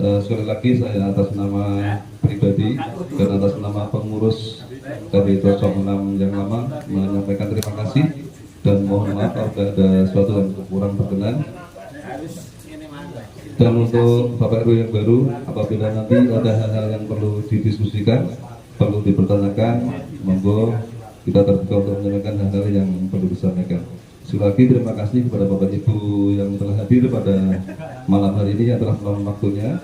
Sekali lagi saya atas nama pribadi dan atas nama pengurus RW 06 yang lama menyampaikan terima kasih dan mohon maaf apabila ada sesuatu yang kurang berkenan. Dan untuk Bapak RW yang baru, apabila nanti ada hal-hal yang perlu didiskusikan, perlu dipertanyakan, monggo kita terbuka untuk menyampaikan hal-hal yang perlu disampaikan. Sekali lagi terima kasih kepada Bapak Ibu yang telah hadir pada malam hari ini yang telah meluangkan waktunya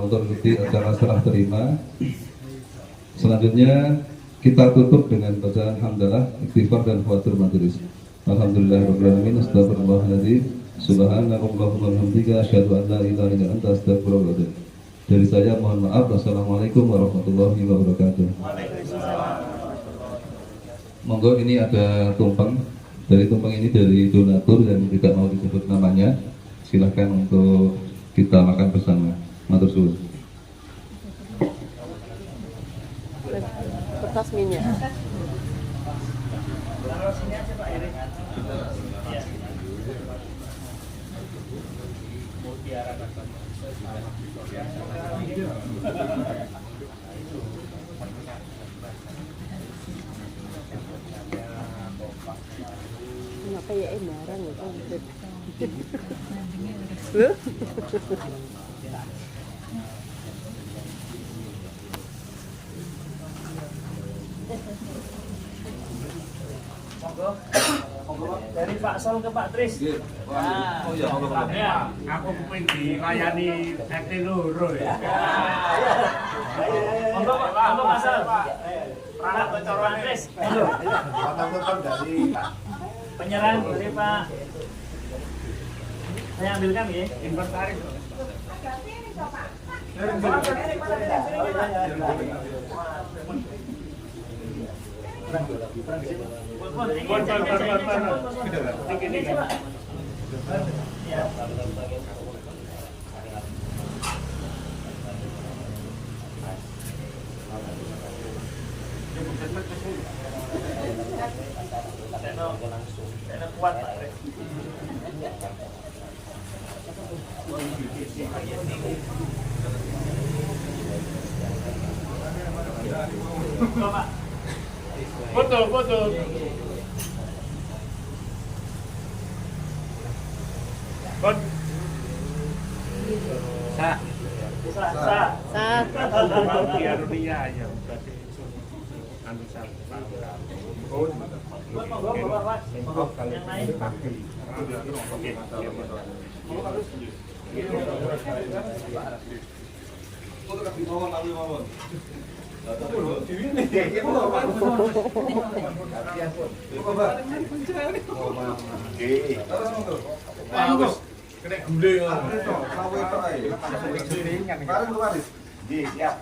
untuk mengikuti acara serah terima. Selanjutnya kita tutup dengan bacaan hamdalah, istighfar dan khawatir majelis. Alhamdulillahirabbil alamin. Astagfirullahaladzim. Subhanallahumma wa bihamdika asyhadu an la ilaha illa anta astaghfiruka wa atubu ilaik. Dari saya mohon maaf. Wassalamualaikum warahmatullahi wabarakatuh. Monggo ini ada tumpeng. Dari tumpeng ini dari donatur yang tidak mau disebut namanya. Silahkan untuk kita makan bersama. Matur suwun. Kertas minyak. Kenapa ya barang ya kan? Loh? Dari Pak Sol ke Pak Tris. Oh iya, Ya, aku pengen dilayani RT loro ya. Monggo Pak Sol. Pranak bocoran Tris. Potong-potong dari Penyerahan dari Pak. Saya ambilkan ya, inventaris. Kuat Pak. Foto. Biar dia aja. Anu kena guling lah. Sawe tok ae. Bareng kemarin. Nggih, siap.